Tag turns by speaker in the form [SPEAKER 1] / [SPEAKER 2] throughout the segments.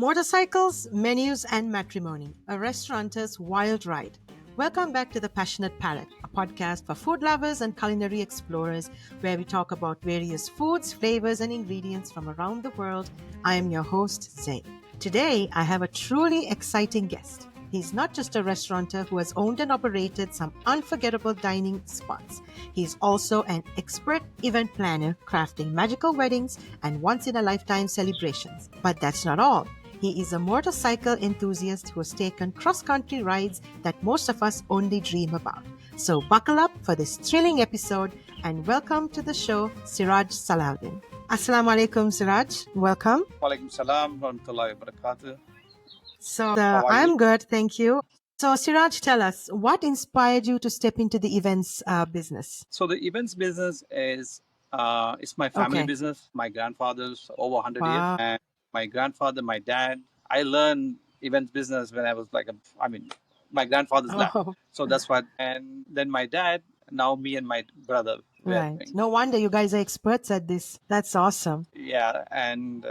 [SPEAKER 1] Motorcycles, menus, and matrimony, a restaurateur's wild ride. Welcome back to The Passionate Palate, a podcast for food lovers and culinary explorers where we talk about various foods, flavors, and ingredients from around the world. I am your host, Zain. Today, I have a truly exciting guest. He's not just a restaurateur who has owned and operated some unforgettable dining spots. He's also an expert event planner crafting magical weddings and once in a lifetime celebrations. But that's not all. He is a motorcycle enthusiast who has taken cross country rides that most of us only dream about. So buckle up for this thrilling episode and welcome to the show, Siraj Salahuddin. Assalamu alaikum, Siraj. Welcome.
[SPEAKER 2] Walaikum salam warahmatullahi wabarakatuh.
[SPEAKER 1] So
[SPEAKER 2] How are you?
[SPEAKER 1] I'm good, thank you. So Siraj, tell us, what inspired you to step into the events business?
[SPEAKER 2] So the events business is it's my family
[SPEAKER 1] Okay.
[SPEAKER 2] business. My grandfather's over 100 years,
[SPEAKER 1] Wow.
[SPEAKER 2] and my grandfather, my dad. I learned events business when I was my grandfather's left.
[SPEAKER 1] Oh,
[SPEAKER 2] So that's what. And then my dad. Now me and my brother were
[SPEAKER 1] right.
[SPEAKER 2] doing.
[SPEAKER 1] No wonder you guys are experts at this. That's awesome.
[SPEAKER 2] Yeah, and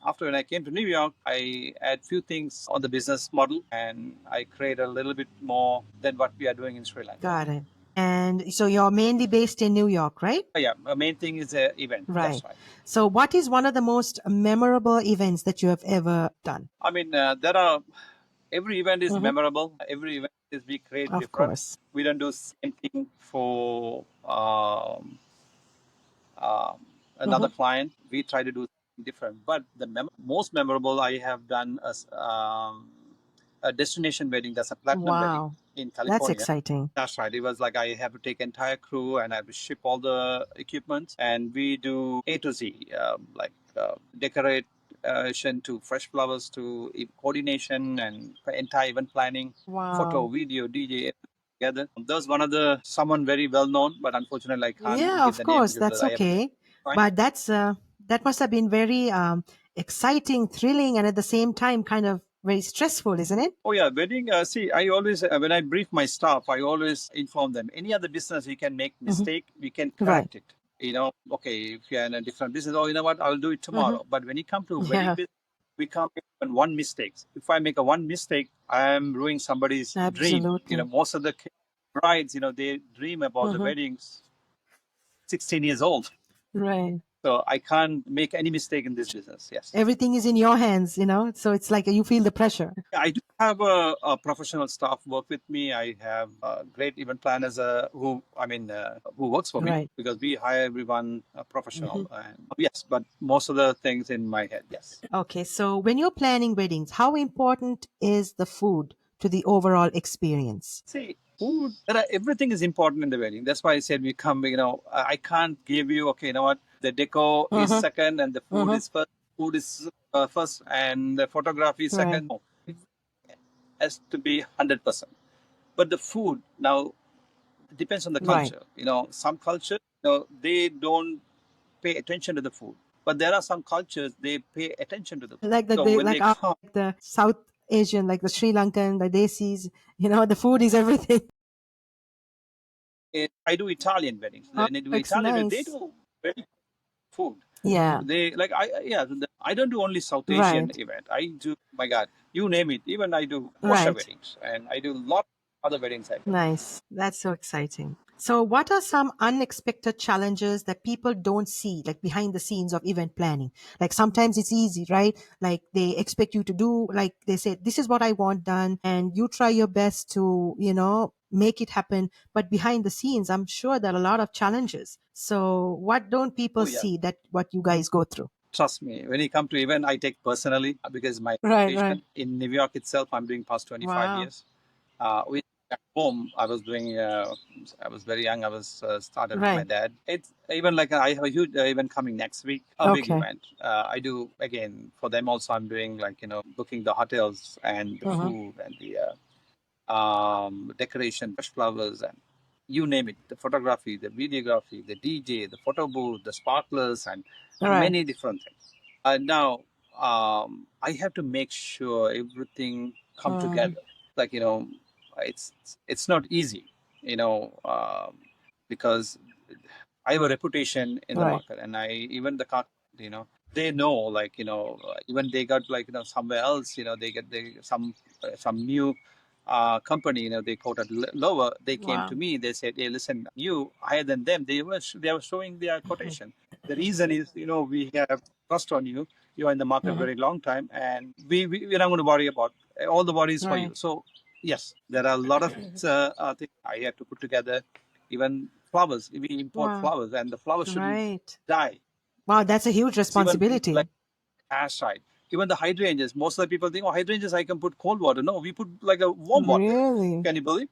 [SPEAKER 2] after when I came to New York, I add few things on the business model, and I create a little bit more than what we are doing in Sri Lanka.
[SPEAKER 1] Got it. And so you're mainly based in New York, right?
[SPEAKER 2] Yeah, the main thing is an event.
[SPEAKER 1] Right.
[SPEAKER 2] That's right.
[SPEAKER 1] So what is one of the most memorable events that you have ever done?
[SPEAKER 2] I mean, every event is memorable. Every event is we create
[SPEAKER 1] Of
[SPEAKER 2] different.
[SPEAKER 1] course.
[SPEAKER 2] We don't do same thing for another client. We try to do something different. But the most memorable I have done a destination wedding. That's a platinum wedding
[SPEAKER 1] Wow.
[SPEAKER 2] in
[SPEAKER 1] That's
[SPEAKER 2] California.
[SPEAKER 1] exciting.
[SPEAKER 2] That's right. It was like I have to take entire crew and I have to ship all the equipment, and we do A to Z, decoration to fresh flowers to coordination and entire event planning, photo,
[SPEAKER 1] Wow.
[SPEAKER 2] video, DJ together. There's one of the someone very well known, but unfortunately I can't
[SPEAKER 1] Yeah,
[SPEAKER 2] give
[SPEAKER 1] of
[SPEAKER 2] the name
[SPEAKER 1] course.
[SPEAKER 2] because
[SPEAKER 1] That's
[SPEAKER 2] I have to
[SPEAKER 1] okay.
[SPEAKER 2] find.
[SPEAKER 1] But that must have been very exciting, thrilling, and at the same time kind of very stressful, isn't it?
[SPEAKER 2] Oh yeah, wedding. See, I always when I brief my staff, I always inform them. Any other business, you can make mistake, we can
[SPEAKER 1] Right.
[SPEAKER 2] correct it. Okay, if you're in a different business, oh, you know what, I'll do it tomorrow. But when you come to wedding
[SPEAKER 1] Yeah,
[SPEAKER 2] business, we can't make even one mistake. If I make a one mistake, I am ruining somebody's dream.
[SPEAKER 1] absolutely.
[SPEAKER 2] Most of the brides, they dream about the weddings 16 years old.
[SPEAKER 1] Right.
[SPEAKER 2] So I can't make any mistake in this business. Yes.
[SPEAKER 1] Everything is in your hands, so it's like you feel the pressure.
[SPEAKER 2] I do have a professional staff work with me. I have great event planners who works for me
[SPEAKER 1] Right.
[SPEAKER 2] because we hire everyone professional. And yes, but most of the things in my head, yes.
[SPEAKER 1] Okay, so when you're planning weddings, how important is the food to the overall experience?
[SPEAKER 2] See, food, everything is important in the wedding. That's why I said we come, I can't give you, okay, you know what, the deco is second and the food is first. Food is first and the photography is
[SPEAKER 1] Right.
[SPEAKER 2] second. No, it has to be 100%. But the food now depends on the
[SPEAKER 1] Right.
[SPEAKER 2] culture. Some cultures, they don't pay attention to the food. But there are some cultures they pay attention to the food.
[SPEAKER 1] Like the
[SPEAKER 2] So
[SPEAKER 1] they
[SPEAKER 2] when
[SPEAKER 1] like
[SPEAKER 2] they
[SPEAKER 1] our,
[SPEAKER 2] come,
[SPEAKER 1] like the South Asian, like the Sri Lankan, the Desis, the food is everything.
[SPEAKER 2] I do Italian weddings.
[SPEAKER 1] Oh,
[SPEAKER 2] When they do
[SPEAKER 1] it's
[SPEAKER 2] Italian weddings, they
[SPEAKER 1] nice.
[SPEAKER 2] do very food.
[SPEAKER 1] Yeah.
[SPEAKER 2] They like I don't do only South Asian
[SPEAKER 1] Right.
[SPEAKER 2] event. I do, my God, you name it. Even I do kosher
[SPEAKER 1] Right.
[SPEAKER 2] weddings and I do a lot of other weddings. I do.
[SPEAKER 1] Nice. That's so exciting. So, what are some unexpected challenges that people don't see, like behind the scenes of event planning? Like sometimes it's easy, right? Like they expect you to do, like they say, this is what I want done, and you try your best to, make it happen. But behind the scenes, I'm sure there are a lot of challenges. So, what don't people
[SPEAKER 2] Oh yeah,
[SPEAKER 1] see that what you guys go through?
[SPEAKER 2] trust me. When you come to event, I take personally because my
[SPEAKER 1] Right, right.
[SPEAKER 2] education in New York itself, I'm doing past 25
[SPEAKER 1] Wow.
[SPEAKER 2] years. With at home, I was doing. I was very young. I was started with my
[SPEAKER 1] Right.
[SPEAKER 2] dad. It's even like I have a huge event coming next week, a big
[SPEAKER 1] Okay.
[SPEAKER 2] event. I do again for them also. I'm doing booking the hotels and the food and the decoration, fresh flowers, and you name it, the photography, the videography, the DJ, the photo booth, the sparklers, and
[SPEAKER 1] Right.
[SPEAKER 2] many different things. Now, I have to make sure everything come together. Like it's it's not easy, because I have a reputation in the
[SPEAKER 1] Right.
[SPEAKER 2] market, and I even the car, you know. they know, like, even they got, like, somewhere else, they get some new company, they quoted lower. They came to
[SPEAKER 1] Wow.
[SPEAKER 2] me. They said, "Hey, listen, you higher than them." They were showing their quotation. The reason is, we have trust on you. You are in the market
[SPEAKER 1] Mhm.
[SPEAKER 2] very long time, and we're not going to worry about all the worries for you.
[SPEAKER 1] Right.
[SPEAKER 2] So yes, there are a lot of things I have to put together. Even flowers, we import
[SPEAKER 1] Wow.
[SPEAKER 2] flowers, and the flowers shouldn't
[SPEAKER 1] Right.
[SPEAKER 2] die.
[SPEAKER 1] Wow, that's a huge
[SPEAKER 2] It's even like
[SPEAKER 1] responsibility.
[SPEAKER 2] ash side. Even the hydrangeas, most of the people think, oh, hydrangeas, I can put cold water. No, we put like a warm water.
[SPEAKER 1] Really?
[SPEAKER 2] Can you believe?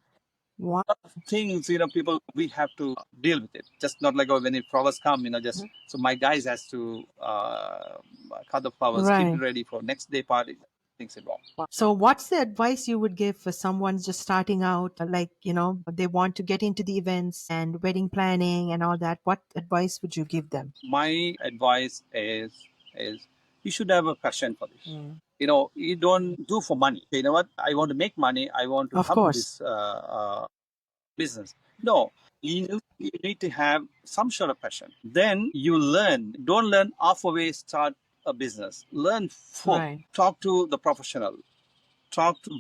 [SPEAKER 1] Wow.
[SPEAKER 2] Things, people, we have to deal with it. Just not like, oh, when the flowers come, just so my guys has to cut the flowers, keep it
[SPEAKER 1] Right.
[SPEAKER 2] ready for next day party. Things involved.
[SPEAKER 1] So, what's the advice you would give for someone just starting out, like, they want to get into the events and wedding planning and all that? What advice would you give them?
[SPEAKER 2] My advice is you should have a passion for this.
[SPEAKER 1] Mm.
[SPEAKER 2] You don't do for money. You know what? I want to make money. I want to
[SPEAKER 1] Of
[SPEAKER 2] come to
[SPEAKER 1] course.
[SPEAKER 2] this business. No, you need to have some sort of passion. Then you learn. Don't learn half away, start a business. Learn full.
[SPEAKER 1] Right.
[SPEAKER 2] Talk to the professional.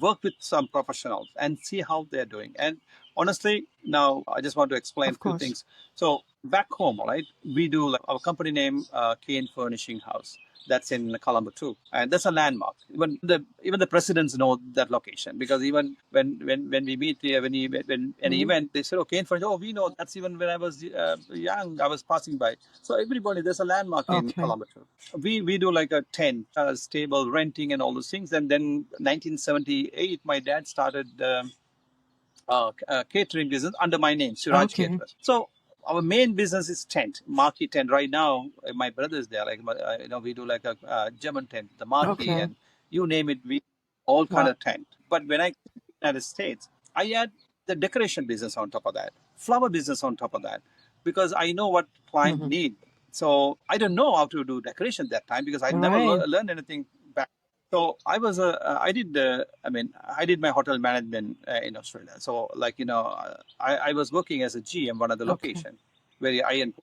[SPEAKER 2] Work with some professionals and see how they're doing. And honestly, now I just want to explain
[SPEAKER 1] Of
[SPEAKER 2] a few
[SPEAKER 1] course.
[SPEAKER 2] things. So back home, right, we do, like, our company name, Kane Furnishing House. That's in Colombo too, and that's a landmark. Even the presidents know that location, because even when we meet here, when any
[SPEAKER 1] Hmm.
[SPEAKER 2] event, they say, "Oh, Kane Furnishing." Oh, we know. That's even when I was young, I was passing by. So everybody, there's a landmark in
[SPEAKER 1] Okay.
[SPEAKER 2] Colombo too. We do like a tent, stable renting and all those things. And then 1978, my dad started catering business under my name, Suraj
[SPEAKER 1] Okay.
[SPEAKER 2] Caterers. So our main business is tent, marquee tent. Right now, my brother is there. Like, we do like a German tent, the marquee,
[SPEAKER 1] Okay.
[SPEAKER 2] and you name it, we all kind
[SPEAKER 1] Wow.
[SPEAKER 2] of tent. But when I came to the United States, I had the decoration business on top of that, flower business on top of that, because I know what client
[SPEAKER 1] Hmm.
[SPEAKER 2] need. So I don't know how to do decoration that time, because I never
[SPEAKER 1] Right.
[SPEAKER 2] learned anything back. So I did my hotel management in Australia. So, like, I was working as a GM one of the
[SPEAKER 1] Okay.
[SPEAKER 2] location, very high end.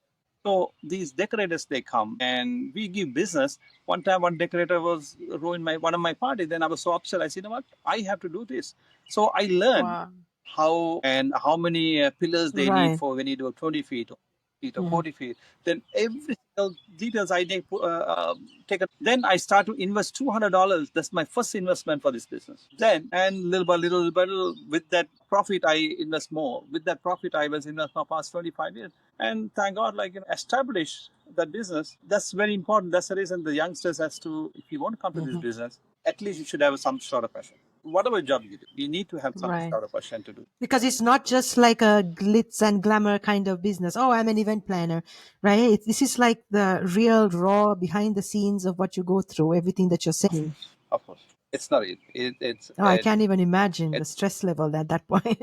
[SPEAKER 2] So these decorators, they come and we give business. One time, one decorator was ruined one of my party. Then I was so upset. I said, you know what? I have to do this. So I learned
[SPEAKER 1] Wow.
[SPEAKER 2] how many pillars they need
[SPEAKER 1] Right.
[SPEAKER 2] for when you do 20 feet or
[SPEAKER 1] Hmm.
[SPEAKER 2] 40 feet. Then every single details I need take. Then I start to invest $200. That's my first investment for this business. Then, and little by little, with that profit, I invest more. With that profit, I was invest for past 25 years. And thank God, like, establish that business. That's very important. That's the reason the youngsters has to, if you want to come to this
[SPEAKER 1] Hmm.
[SPEAKER 2] business, at least you should have some sort of passion. Whatever job you do, you need to have some
[SPEAKER 1] Right.
[SPEAKER 2] sort of passion to do.
[SPEAKER 1] Because it's not just like a glitz and glamour kind of business. Oh, I'm an event planner, right? This is like the real raw behind the scenes of what you go through, everything that you're saying.
[SPEAKER 2] Of course, it's not it.
[SPEAKER 1] Oh, I can't even imagine the
[SPEAKER 2] It's
[SPEAKER 1] stress level at that point.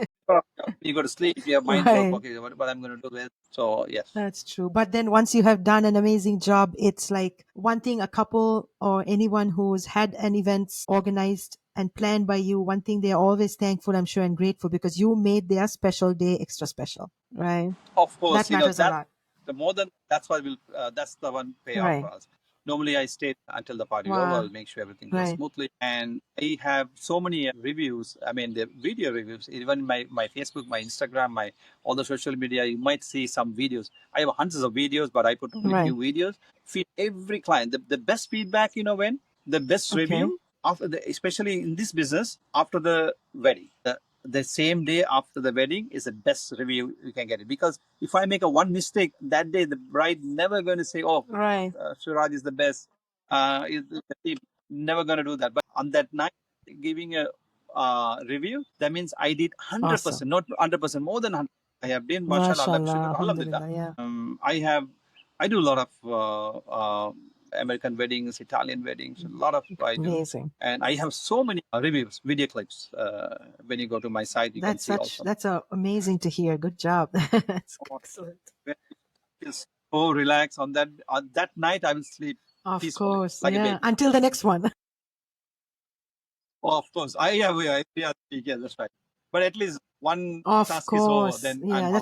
[SPEAKER 2] you go to sleep, your mind work.
[SPEAKER 1] Right.
[SPEAKER 2] Okay, what I'm going to do is, so yes,
[SPEAKER 1] That's true. But then once you have done an amazing job, it's like one thing a couple or anyone who's had an events organized and planned by you, one thing they're always thankful, I'm sure, and grateful because you made their special day extra special. Right.
[SPEAKER 2] of course,
[SPEAKER 1] That matters a
[SPEAKER 2] that
[SPEAKER 1] lot.
[SPEAKER 2] the more than that's why we'll that's the one payout
[SPEAKER 1] Right.
[SPEAKER 2] for us. Normally, I stay until the party over.
[SPEAKER 1] Wow.
[SPEAKER 2] I'll make sure everything goes
[SPEAKER 1] Right.
[SPEAKER 2] smoothly, and I have so many reviews. I mean, the video reviews, even my Facebook, my Instagram, my all the social media. You might see some videos. I have hundreds of videos, but I put only
[SPEAKER 1] Right.
[SPEAKER 2] few videos. Feed every client the best feedback. When the best
[SPEAKER 1] Okay.
[SPEAKER 2] review after especially in this business, after the wedding. The same day after the wedding is the best review you can get it, because if I make a one mistake that day, the bride never going to say, "Oh,
[SPEAKER 1] Right.
[SPEAKER 2] Suraj is the best." The team never going to do that. But on that night, giving a review, that means I did
[SPEAKER 1] Awesome.
[SPEAKER 2] 100%, not 100%, more than 100. I have been, mashallah,
[SPEAKER 1] MashaAllah.
[SPEAKER 2] alhamdulillah.
[SPEAKER 1] Alhamdulillah. Yeah.
[SPEAKER 2] I do a lot of American weddings, Italian weddings, a lot of I do.
[SPEAKER 1] Amazing.
[SPEAKER 2] And I have so many reviews, video clips. When you go to my site, you can see also.
[SPEAKER 1] That's amazing to hear. Good job. That's excellent.
[SPEAKER 2] When I feel so relaxed on that night, I will sleep
[SPEAKER 1] Of
[SPEAKER 2] peacefully,
[SPEAKER 1] course.
[SPEAKER 2] like a
[SPEAKER 1] Yeah.
[SPEAKER 2] baby.
[SPEAKER 1] Until the next one.
[SPEAKER 2] Oh, of course, yeah, that's right. But at least one
[SPEAKER 1] Of
[SPEAKER 2] task is over,
[SPEAKER 1] course.
[SPEAKER 2] then I'm
[SPEAKER 1] Yeah.
[SPEAKER 2] out.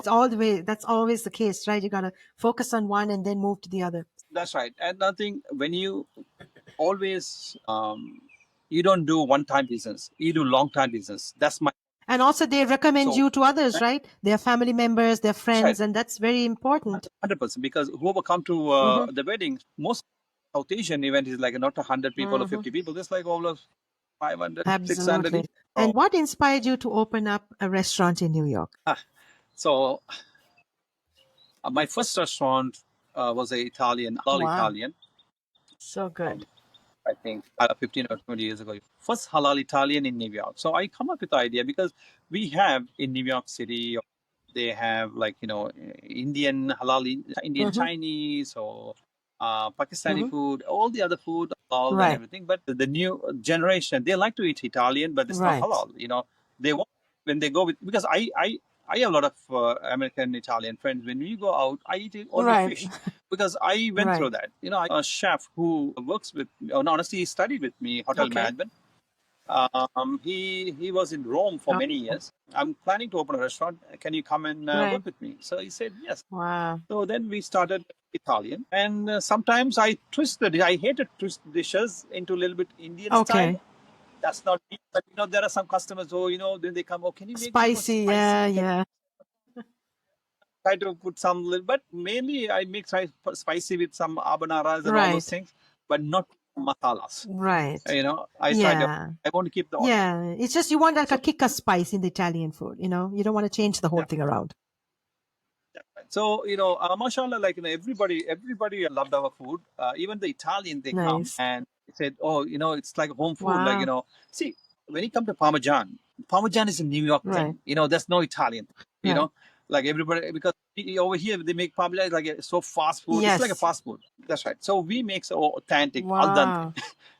[SPEAKER 1] That's always the case, right? You gotta focus on one and then move to the other.
[SPEAKER 2] That's right. And nothing when you always you don't do one time business, you do long time business. That's my
[SPEAKER 1] And also, they recommend
[SPEAKER 2] so
[SPEAKER 1] you to others, right? Their family members, their
[SPEAKER 2] that's right.
[SPEAKER 1] friends, and that's very important.
[SPEAKER 2] 100% because whoever come to
[SPEAKER 1] Hmm.
[SPEAKER 2] the wedding, most South Asian event is like not 100 people or
[SPEAKER 1] Hmm.
[SPEAKER 2] 50 people. There's like all of 500, 600.
[SPEAKER 1] Absolutely.
[SPEAKER 2] So,
[SPEAKER 1] And what inspired you to open up a restaurant in New York?
[SPEAKER 2] so my first restaurant was a Italian, all
[SPEAKER 1] Wow,
[SPEAKER 2] Italian.
[SPEAKER 1] so
[SPEAKER 2] Um,
[SPEAKER 1] good.
[SPEAKER 2] I think 15 or 20 years ago. First halal Italian in New York. So I come up with the idea because we have in New York City, they have like, Indian halal, Indian
[SPEAKER 1] Hmm.
[SPEAKER 2] Chinese or Pakistani
[SPEAKER 1] Hmm.
[SPEAKER 2] food, all the other food, halal and
[SPEAKER 1] Right,
[SPEAKER 2] everything. But the new generation, they like to eat Italian, but it's not
[SPEAKER 1] right.
[SPEAKER 2] halal. They want, when they go with, because I have a lot of American Italian friends. When we go out, I eat only
[SPEAKER 1] Right,
[SPEAKER 2] fish because I went through
[SPEAKER 1] right.
[SPEAKER 2] that. A chef who works with, oh, no, honestly, he studied with me hotel
[SPEAKER 1] Okay.
[SPEAKER 2] management. He was in Rome for
[SPEAKER 1] Oh,
[SPEAKER 2] many years. I'm planning to open a restaurant. Can you come and
[SPEAKER 1] right.
[SPEAKER 2] work with me? So he said yes.
[SPEAKER 1] Wow.
[SPEAKER 2] So then we started Italian, and sometimes I twist the dish. I hate to twist dishes into a little bit Indian style.
[SPEAKER 1] Okay.
[SPEAKER 2] That's not me. But there are some customers who, then they come, oh, can you make this more
[SPEAKER 1] Spicy. Yeah,
[SPEAKER 2] spicy? Can
[SPEAKER 1] yeah.
[SPEAKER 2] try to put some little, but mainly I make spicy with some abanaras and all those
[SPEAKER 1] Right,
[SPEAKER 2] things, but not masalas.
[SPEAKER 1] right.
[SPEAKER 2] I try to.
[SPEAKER 1] Yeah.
[SPEAKER 2] I want to keep the authentic.
[SPEAKER 1] Yeah. It's just you want like a
[SPEAKER 2] So
[SPEAKER 1] kick of spice in the Italian food, you know? You don't want to change the whole
[SPEAKER 2] yeah,
[SPEAKER 1] thing around.
[SPEAKER 2] so mashallah, like everybody loved our food. Even the Italian, they come
[SPEAKER 1] Nice.
[SPEAKER 2] and said, oh, it's like home food. Like
[SPEAKER 1] Wow.
[SPEAKER 2] see, when you come to Parmesan, Parmesan is a New York
[SPEAKER 1] Right,
[SPEAKER 2] thing. There's no Italian. You
[SPEAKER 1] right.
[SPEAKER 2] know, like everybody, because over here they make Parmesan like so fast food. It's like a
[SPEAKER 1] Yes.
[SPEAKER 2] fast food. That's right. So we make so authentic al dente.
[SPEAKER 1] Wow.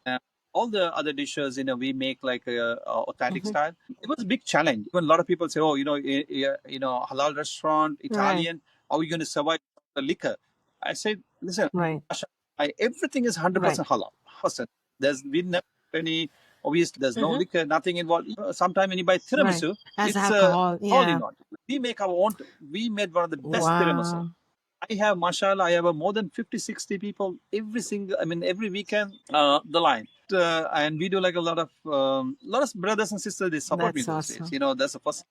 [SPEAKER 2] Uh, all the other dishes, we make like a authentic
[SPEAKER 1] Hmm.
[SPEAKER 2] style. It was a big challenge. Even a lot of people say, "Oh, halal restaurant,
[SPEAKER 1] Right,
[SPEAKER 2] Italian. How are you going to survive the liquor?" I said, "Listen,
[SPEAKER 1] right,
[SPEAKER 2] Asha, everything is hundred
[SPEAKER 1] right.
[SPEAKER 2] percent halal. 100%. There's we never any obviously there's no
[SPEAKER 1] Hmm.
[SPEAKER 2] liquor, nothing involved. Sometime when you buy
[SPEAKER 1] Right.
[SPEAKER 2] tiramisu,
[SPEAKER 1] As
[SPEAKER 2] it's
[SPEAKER 1] alcohol.
[SPEAKER 2] wholly
[SPEAKER 1] Yeah.
[SPEAKER 2] not. We make our own. We made one of the best tiramisu.
[SPEAKER 1] Wow.
[SPEAKER 2] I have, mashallah, I have more than 50, 60 people every weekend, the line. And we do like a lot of brothers and sisters, they support me
[SPEAKER 1] That's
[SPEAKER 2] those days.
[SPEAKER 1] awesome.
[SPEAKER 2] That's the first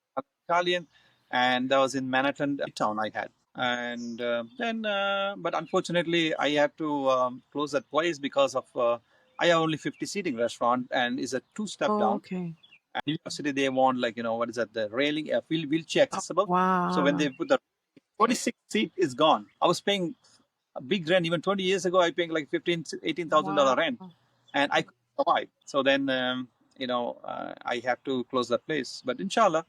[SPEAKER 2] Italian, and that was in Manhattan, town I had. And but unfortunately, I had to close that place because of, I have only 50 seating restaurant and is a two-step
[SPEAKER 1] Oh,
[SPEAKER 2] down.
[SPEAKER 1] okay.
[SPEAKER 2] And New York City, they want like, what is that, the railing, wheelchair
[SPEAKER 1] Oh,
[SPEAKER 2] accessible. So when
[SPEAKER 1] wow.
[SPEAKER 2] they put the 46 seat is gone. I was paying a big rent. Even 20 years ago, I paying like 15, $18,000
[SPEAKER 1] Wow.
[SPEAKER 2] rent, and I couldn't survive. So then, I have to close that place. But inshallah,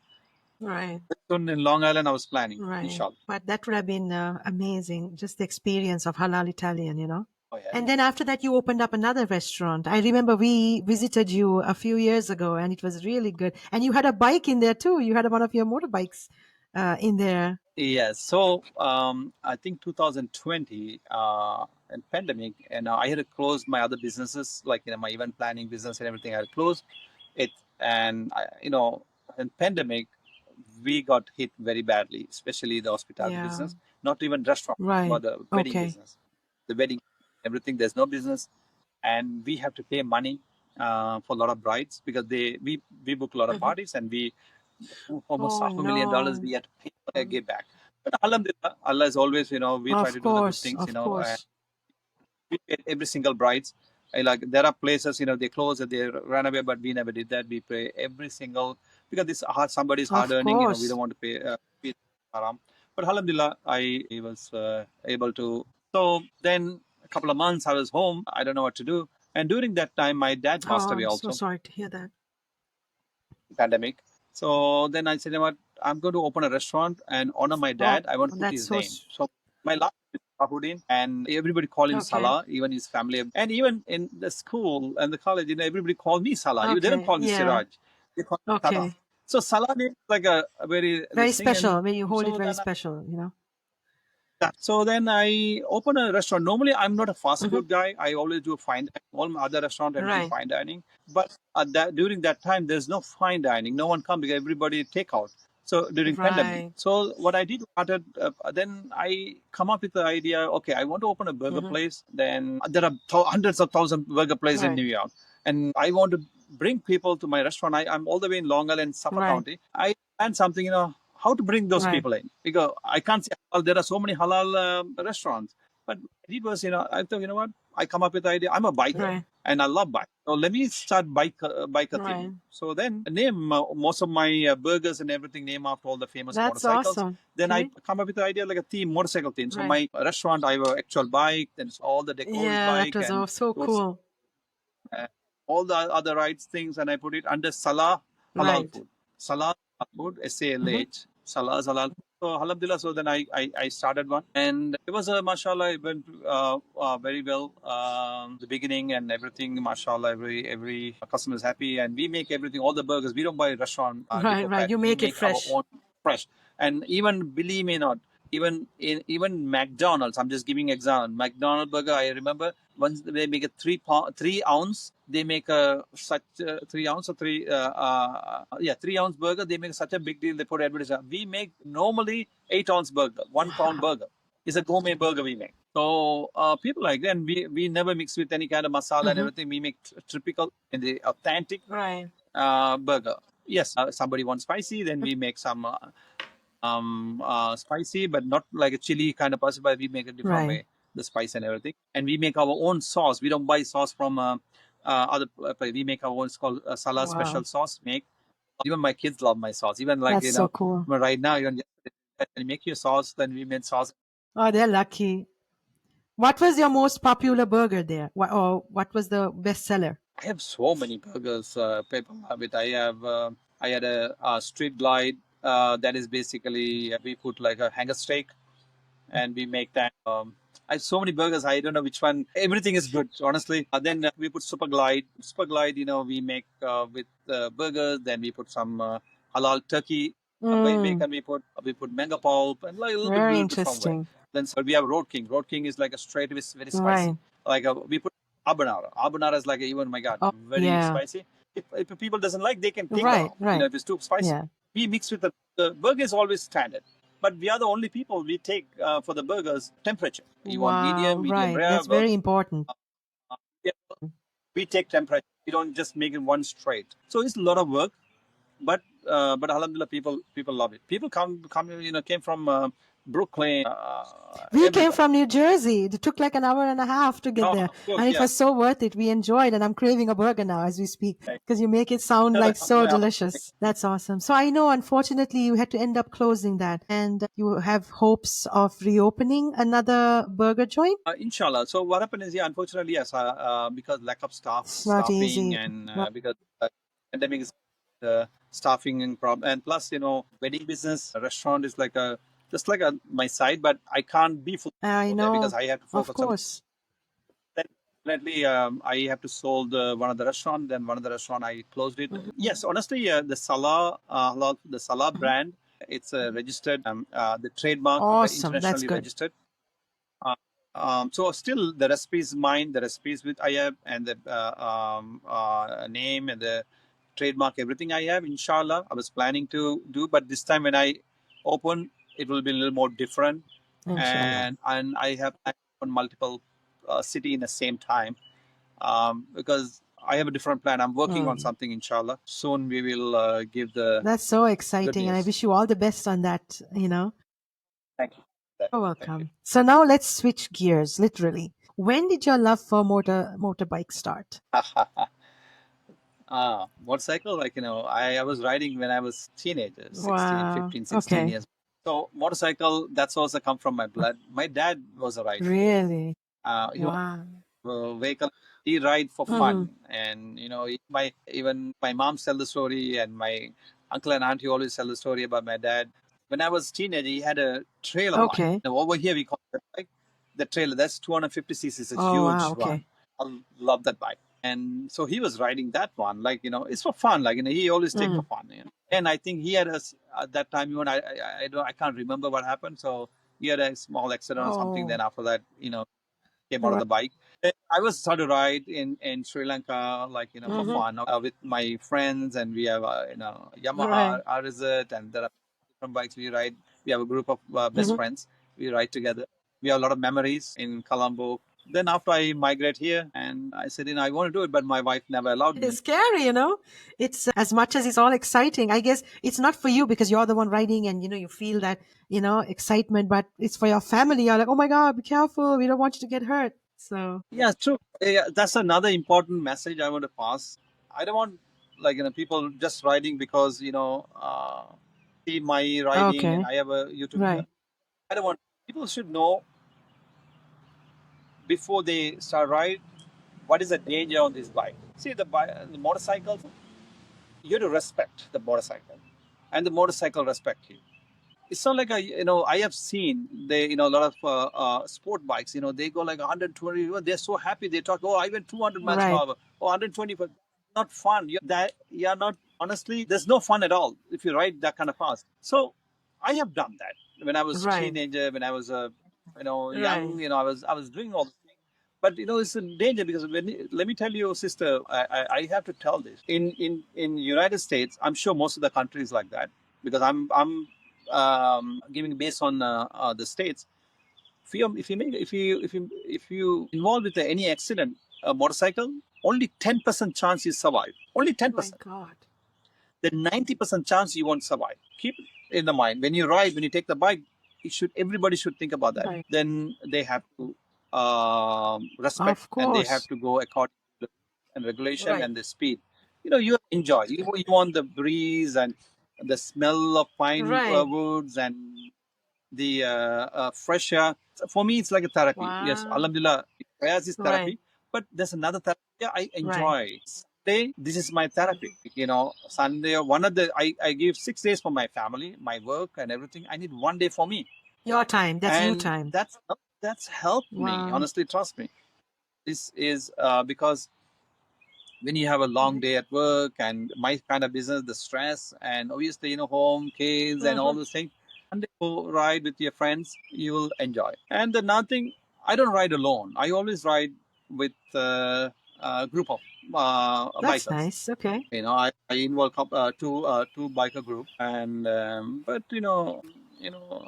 [SPEAKER 1] Right.
[SPEAKER 2] soon in Long Island, I was planning.
[SPEAKER 1] Right.
[SPEAKER 2] Inshallah.
[SPEAKER 1] But that would have been amazing, just the experience of halal Italian, you know?
[SPEAKER 2] Oh yeah.
[SPEAKER 1] And then after that, you opened up another restaurant. I remember we visited you a few years ago and it was really good. And you had a bike in there too. You had one of your motorbikes in there.
[SPEAKER 2] Yes. So I think 2020, in pandemic, and I had to close my other businesses, like my event planning business and everything. I had to close it, and in pandemic, we got hit very badly, especially the hospitality
[SPEAKER 1] Yeah.
[SPEAKER 2] business. Not even restaurant,
[SPEAKER 1] Right.
[SPEAKER 2] but the wedding
[SPEAKER 1] Okay.
[SPEAKER 2] business. The wedding, everything. There's no business, and we have to pay money for a lot of brides because we book a lot of
[SPEAKER 1] Hmm.
[SPEAKER 2] parties, and we almost
[SPEAKER 1] Oh,
[SPEAKER 2] $500,000
[SPEAKER 1] no.
[SPEAKER 2] we had to pay give back. But Alhamdulillah, Allah is always, we try
[SPEAKER 1] Of
[SPEAKER 2] to do the good
[SPEAKER 1] course.
[SPEAKER 2] things,
[SPEAKER 1] Of
[SPEAKER 2] and
[SPEAKER 1] course.
[SPEAKER 2] we pay every single brides. Like there are places, they close and they run away, but we never did that. We pay every single, because this hard, somebody's hard
[SPEAKER 1] Of
[SPEAKER 2] earning, we
[SPEAKER 1] course.
[SPEAKER 2] don't want to pay haram. But Alhamdulillah, I was able to. So then a couple of months I was home. I don't know what to do. And during that time, my dad
[SPEAKER 1] Oh,
[SPEAKER 2] passed away
[SPEAKER 1] I'm so
[SPEAKER 2] also,
[SPEAKER 1] sorry to hear that.
[SPEAKER 2] pandemic. So then I said, you know what, I'm going to open a restaurant and honor my
[SPEAKER 1] Oh,
[SPEAKER 2] dad. I want to put
[SPEAKER 1] that's
[SPEAKER 2] his
[SPEAKER 1] so.
[SPEAKER 2] name. So my last name is Sahuddin, and everybody call him
[SPEAKER 1] Okay.
[SPEAKER 2] Salah, even his family. And even in the school and the college, everybody called me Salah. They don't
[SPEAKER 1] Okay.
[SPEAKER 2] call me
[SPEAKER 1] Yeah.
[SPEAKER 2] Siraj. They call me Salah.
[SPEAKER 1] Okay.
[SPEAKER 2] So Salah name is like a very
[SPEAKER 1] Very
[SPEAKER 2] this thing. And
[SPEAKER 1] special. When you hold it
[SPEAKER 2] so
[SPEAKER 1] very
[SPEAKER 2] then
[SPEAKER 1] special, you know?
[SPEAKER 2] I open a restaurant. Normally, I'm not a fast
[SPEAKER 1] Hmm.
[SPEAKER 2] food guy. I always do fine dining. All my other restaurants, I do
[SPEAKER 1] Right.
[SPEAKER 2] fine dining. But during that time, there's no fine dining. No one come because everybody take out. So during pandemic,
[SPEAKER 1] Right.
[SPEAKER 2] so what I did started, then I come up with the idea. Okay, I want to open a burger place. Then there are hundreds of thousands burger places in
[SPEAKER 1] Right.
[SPEAKER 2] New York, and I want to bring people to my restaurant. I'm all the way in Long Island, Suffolk
[SPEAKER 1] Right.
[SPEAKER 2] County. I planned something, how to bring those
[SPEAKER 1] Right.
[SPEAKER 2] people in, because I can't say there are so many halal restaurants. But it was, I thought, what? I come up with the idea. I'm a biker
[SPEAKER 1] Right.
[SPEAKER 2] and I love bike. So let me start biker
[SPEAKER 1] Right.
[SPEAKER 2] theme. So then name most of my burgers and everything name after all the famous
[SPEAKER 1] That's
[SPEAKER 2] motorcycles.
[SPEAKER 1] awesome.
[SPEAKER 2] Then I
[SPEAKER 1] Okay.
[SPEAKER 2] come up with the idea like a theme, motorcycle theme. So
[SPEAKER 1] Right.
[SPEAKER 2] my restaurant, I have an actual bike. Then it's all the decor is
[SPEAKER 1] Yeah, that
[SPEAKER 2] bike
[SPEAKER 1] was
[SPEAKER 2] and
[SPEAKER 1] so
[SPEAKER 2] those,
[SPEAKER 1] cool.
[SPEAKER 2] all the other rights things, and I put it under Salah Halal
[SPEAKER 1] Right.
[SPEAKER 2] Food. Salah Halal Food,
[SPEAKER 1] Mm-hmm.
[SPEAKER 2] SALH, Salah's Halal Food. So Alhamdulillah, so then I started one, and it was a mashallah. It went very well. The beginning and everything, mashallah. Every customer is happy, and we make everything. All the burgers we don't buy restaurant
[SPEAKER 1] Right.
[SPEAKER 2] depot
[SPEAKER 1] Right.
[SPEAKER 2] pack.
[SPEAKER 1] You
[SPEAKER 2] We
[SPEAKER 1] make it
[SPEAKER 2] make our
[SPEAKER 1] fresh.
[SPEAKER 2] own fresh, and even believe me not, even McDonald's. I'm just giving example. McDonald's burger. I remember once they make a 3 ounce. They make a such 3 ounce or 3 ounce burger. They make such a big deal. They put advertisement. We make normally 8 ounce burger, 1 pound burger. It's a gourmet burger we make. So people like then we never mix with any kind of masala and
[SPEAKER 1] Mm-hmm.
[SPEAKER 2] everything. We make typical and the authentic
[SPEAKER 1] Right.
[SPEAKER 2] burger. Yes, somebody wants spicy, then we make some spicy, but not like a chili kind of person, but we make a different
[SPEAKER 1] Right.
[SPEAKER 2] way, the spice and everything. And we make our own sauce. We don't buy sauce from other place. We make our own. It's called Salah
[SPEAKER 1] Wow.
[SPEAKER 2] special sauce. Make even my kids love my sauce. Even like
[SPEAKER 1] That's so cool.
[SPEAKER 2] right now, even make your sauce. Then we made sauce.
[SPEAKER 1] Oh, they're lucky. What was your most popular burger there? Or what was the best seller?
[SPEAKER 2] I have so many burgers. Paper Habit. I had a street glide. That is basically we put like a hanger steak and we make that. I have so many burgers. I don't know which one. Everything is good, honestly. Then we put Super Glide. Super Glide, we make with burgers. Then we put some halal turkey
[SPEAKER 1] Mm,
[SPEAKER 2] bacon. We put mango pulp and like a
[SPEAKER 1] very
[SPEAKER 2] little different way.
[SPEAKER 1] interesting.
[SPEAKER 2] Then so we have Road King. Road King is like a straight with very spicy.
[SPEAKER 1] Right.
[SPEAKER 2] Like we put carbonara. Carbonara is like even my god,
[SPEAKER 1] Oh,
[SPEAKER 2] very
[SPEAKER 1] yeah.
[SPEAKER 2] spicy. If people doesn't like, they can take that
[SPEAKER 1] Right.
[SPEAKER 2] off.
[SPEAKER 1] Right.
[SPEAKER 2] If it's too spicy,
[SPEAKER 1] Yeah.
[SPEAKER 2] we mix with the burger is always standard. But we are the only people we take for the burgers temperature. You want
[SPEAKER 1] Wow.
[SPEAKER 2] medium
[SPEAKER 1] Right.
[SPEAKER 2] rare,
[SPEAKER 1] That's
[SPEAKER 2] well,
[SPEAKER 1] very important.
[SPEAKER 2] yeah, we take temperature. We don't just make it one straight. So it's a lot of work, but Alhamdulillah, people love it. People came from Brooklyn,
[SPEAKER 1] We came
[SPEAKER 2] everywhere.
[SPEAKER 1] from New Jersey. It took like an hour and a half to get
[SPEAKER 2] Oh,
[SPEAKER 1] there.
[SPEAKER 2] of course,
[SPEAKER 1] And it
[SPEAKER 2] yeah.
[SPEAKER 1] was so worth it. We enjoyed, and I'm craving a burger now as we speak because you make it sound like so delicious. That's awesome. So I know, unfortunately, you had to end up closing that, and you have hopes of reopening another burger joint.
[SPEAKER 2] Inshallah. So what happened is, yeah, unfortunately, yes, because lack of
[SPEAKER 1] It's not
[SPEAKER 2] staffing,
[SPEAKER 1] easy.
[SPEAKER 2] and
[SPEAKER 1] No.
[SPEAKER 2] because pandemic is staffing and problem, and plus, wedding business, restaurant is like a just like my side, but I can't be full
[SPEAKER 1] I
[SPEAKER 2] there because
[SPEAKER 1] know.
[SPEAKER 2] I have to
[SPEAKER 1] Of
[SPEAKER 2] focus on.
[SPEAKER 1] course.
[SPEAKER 2] Then definitely, I have to sold one of the restaurant. Then one of the restaurant I closed it. Yes, honestly, the Salah, the Salah
[SPEAKER 1] Mhm.
[SPEAKER 2] brand, it's registered, the trademark
[SPEAKER 1] Awesome. That's
[SPEAKER 2] internationally
[SPEAKER 1] good.
[SPEAKER 2] registered. Uh, so still the recipe is mine, the recipe is with I have, and the name and the trademark, everything I have. Inshallah, I was planning to do, but this time when I open, it will be a little more different,
[SPEAKER 1] Inshallah.
[SPEAKER 2] and I have on multiple city in the same time, because I have a different plan. I'm working on
[SPEAKER 1] Mm.
[SPEAKER 2] something. Inshallah, soon we will give the
[SPEAKER 1] That's so
[SPEAKER 2] good
[SPEAKER 1] exciting, and I
[SPEAKER 2] news.
[SPEAKER 1] wish you all the best on that.
[SPEAKER 2] Thank you.
[SPEAKER 1] You're
[SPEAKER 2] Thank you.
[SPEAKER 1] welcome. So now let's switch gears, literally. When did your love for motorbike start?
[SPEAKER 2] Motorcycle, like, I was riding when I was teenager, 16,
[SPEAKER 1] Wow.
[SPEAKER 2] 15, 16
[SPEAKER 1] Okay.
[SPEAKER 2] years. So motorcycle, that's also come from my blood. My dad was a rider.
[SPEAKER 1] Really?
[SPEAKER 2] He was
[SPEAKER 1] Wow.
[SPEAKER 2] a vehicle. He ride for
[SPEAKER 1] Hmm.
[SPEAKER 2] fun, and even my mom tell the story, and my uncle and auntie always tell the story about my dad. When I was teenager, he had a trailer bike.
[SPEAKER 1] Okay.
[SPEAKER 2] Now over here we call it like the trailer. That's 250 cc. It's a
[SPEAKER 1] Oh, wow.
[SPEAKER 2] huge
[SPEAKER 1] Okay.
[SPEAKER 2] one. I love that bike. And so he was riding that one, like, it's for fun. Like, he always take for
[SPEAKER 1] Mm.
[SPEAKER 2] fun. And I think he had at that time, I can't remember what happened. So he had a small accident or something.
[SPEAKER 1] Oh,
[SPEAKER 2] Then after that, came out of
[SPEAKER 1] right.
[SPEAKER 2] the bike. And I was started to ride in Sri Lanka, like, for
[SPEAKER 1] Hmm.
[SPEAKER 2] fun with my friends. And we have, Yamaha,
[SPEAKER 1] Right.
[SPEAKER 2] RZ, and there are from bikes. We ride. We have a group of best friends. We ride together. We have a lot of memories in Colombo. Then after I migrate here, and I said, I want to do it, but my wife never allowed
[SPEAKER 1] It's
[SPEAKER 2] me.
[SPEAKER 1] scary, It's as much as it's all exciting. I guess it's not for you because you're the one riding and, you feel that, excitement, but it's for your family. You're like, oh my God, be careful. We don't want you to get hurt. So,
[SPEAKER 2] Yeah, true. Yeah, that's another important message I want to pass. I don't want people just riding because see my riding and
[SPEAKER 1] okay.
[SPEAKER 2] I have a YouTube
[SPEAKER 1] Right.
[SPEAKER 2] channel. I don't want people should know before they start ride what is the danger on this bike. See the motorcycles, you have to respect the motorcycle, and the motorcycle respect you. It's not like I have seen they a lot of sport bikes, they go like 120, they're so happy, they talk, oh, I went 200 miles per
[SPEAKER 1] Right.
[SPEAKER 2] hour or 120, but not fun. You're not, honestly, there's no fun at all if you ride that kind of fast. So I have done that when I was
[SPEAKER 1] Right.
[SPEAKER 2] teenager, when I was
[SPEAKER 1] Right.
[SPEAKER 2] young, I was doing all this. But it's a danger because let me tell you, sister, I have to tell this. In United States, I'm sure most of the countries like that because I'm giving based on the states. If you involved with any accident, a motorcycle, only 10% chance you survive. Only ten
[SPEAKER 1] My
[SPEAKER 2] percent.
[SPEAKER 1] God.
[SPEAKER 2] The 90% chance you won't survive. Keep it in the mind when you ride, when you take the bike. Everybody should think about that.
[SPEAKER 1] Right.
[SPEAKER 2] Then they have to respect
[SPEAKER 1] Of
[SPEAKER 2] and they have
[SPEAKER 1] course.
[SPEAKER 2] to go according to the and regulation
[SPEAKER 1] Right.
[SPEAKER 2] and the speed. You enjoy. You want the breeze and the smell of pine
[SPEAKER 1] Right.
[SPEAKER 2] woods and the fresh air. For me, it's like a therapy. Yes,
[SPEAKER 1] Wow.
[SPEAKER 2] Alhamdulillah, prayers is
[SPEAKER 1] Right.
[SPEAKER 2] therapy. But there's another therapy. Yeah, I
[SPEAKER 1] Right.
[SPEAKER 2] enjoy. Sunday, this is my therapy. Sunday, I give 6 days for my family, my work, and everything. I need one day for me,
[SPEAKER 1] Your time. That's you
[SPEAKER 2] and
[SPEAKER 1] time.
[SPEAKER 2] that's helped me.
[SPEAKER 1] Wow.
[SPEAKER 2] Honestly, trust me. This is because when you have a long
[SPEAKER 1] Mhm.
[SPEAKER 2] day at work and my kind of business, the stress and obviously home, kids, and all
[SPEAKER 1] Mhm.
[SPEAKER 2] those things. And you ride with your friends, you will enjoy. And another thing, I don't ride alone. I always ride with a group of
[SPEAKER 1] That's
[SPEAKER 2] bikers.
[SPEAKER 1] nice. Okay.
[SPEAKER 2] I involve two biker group, and but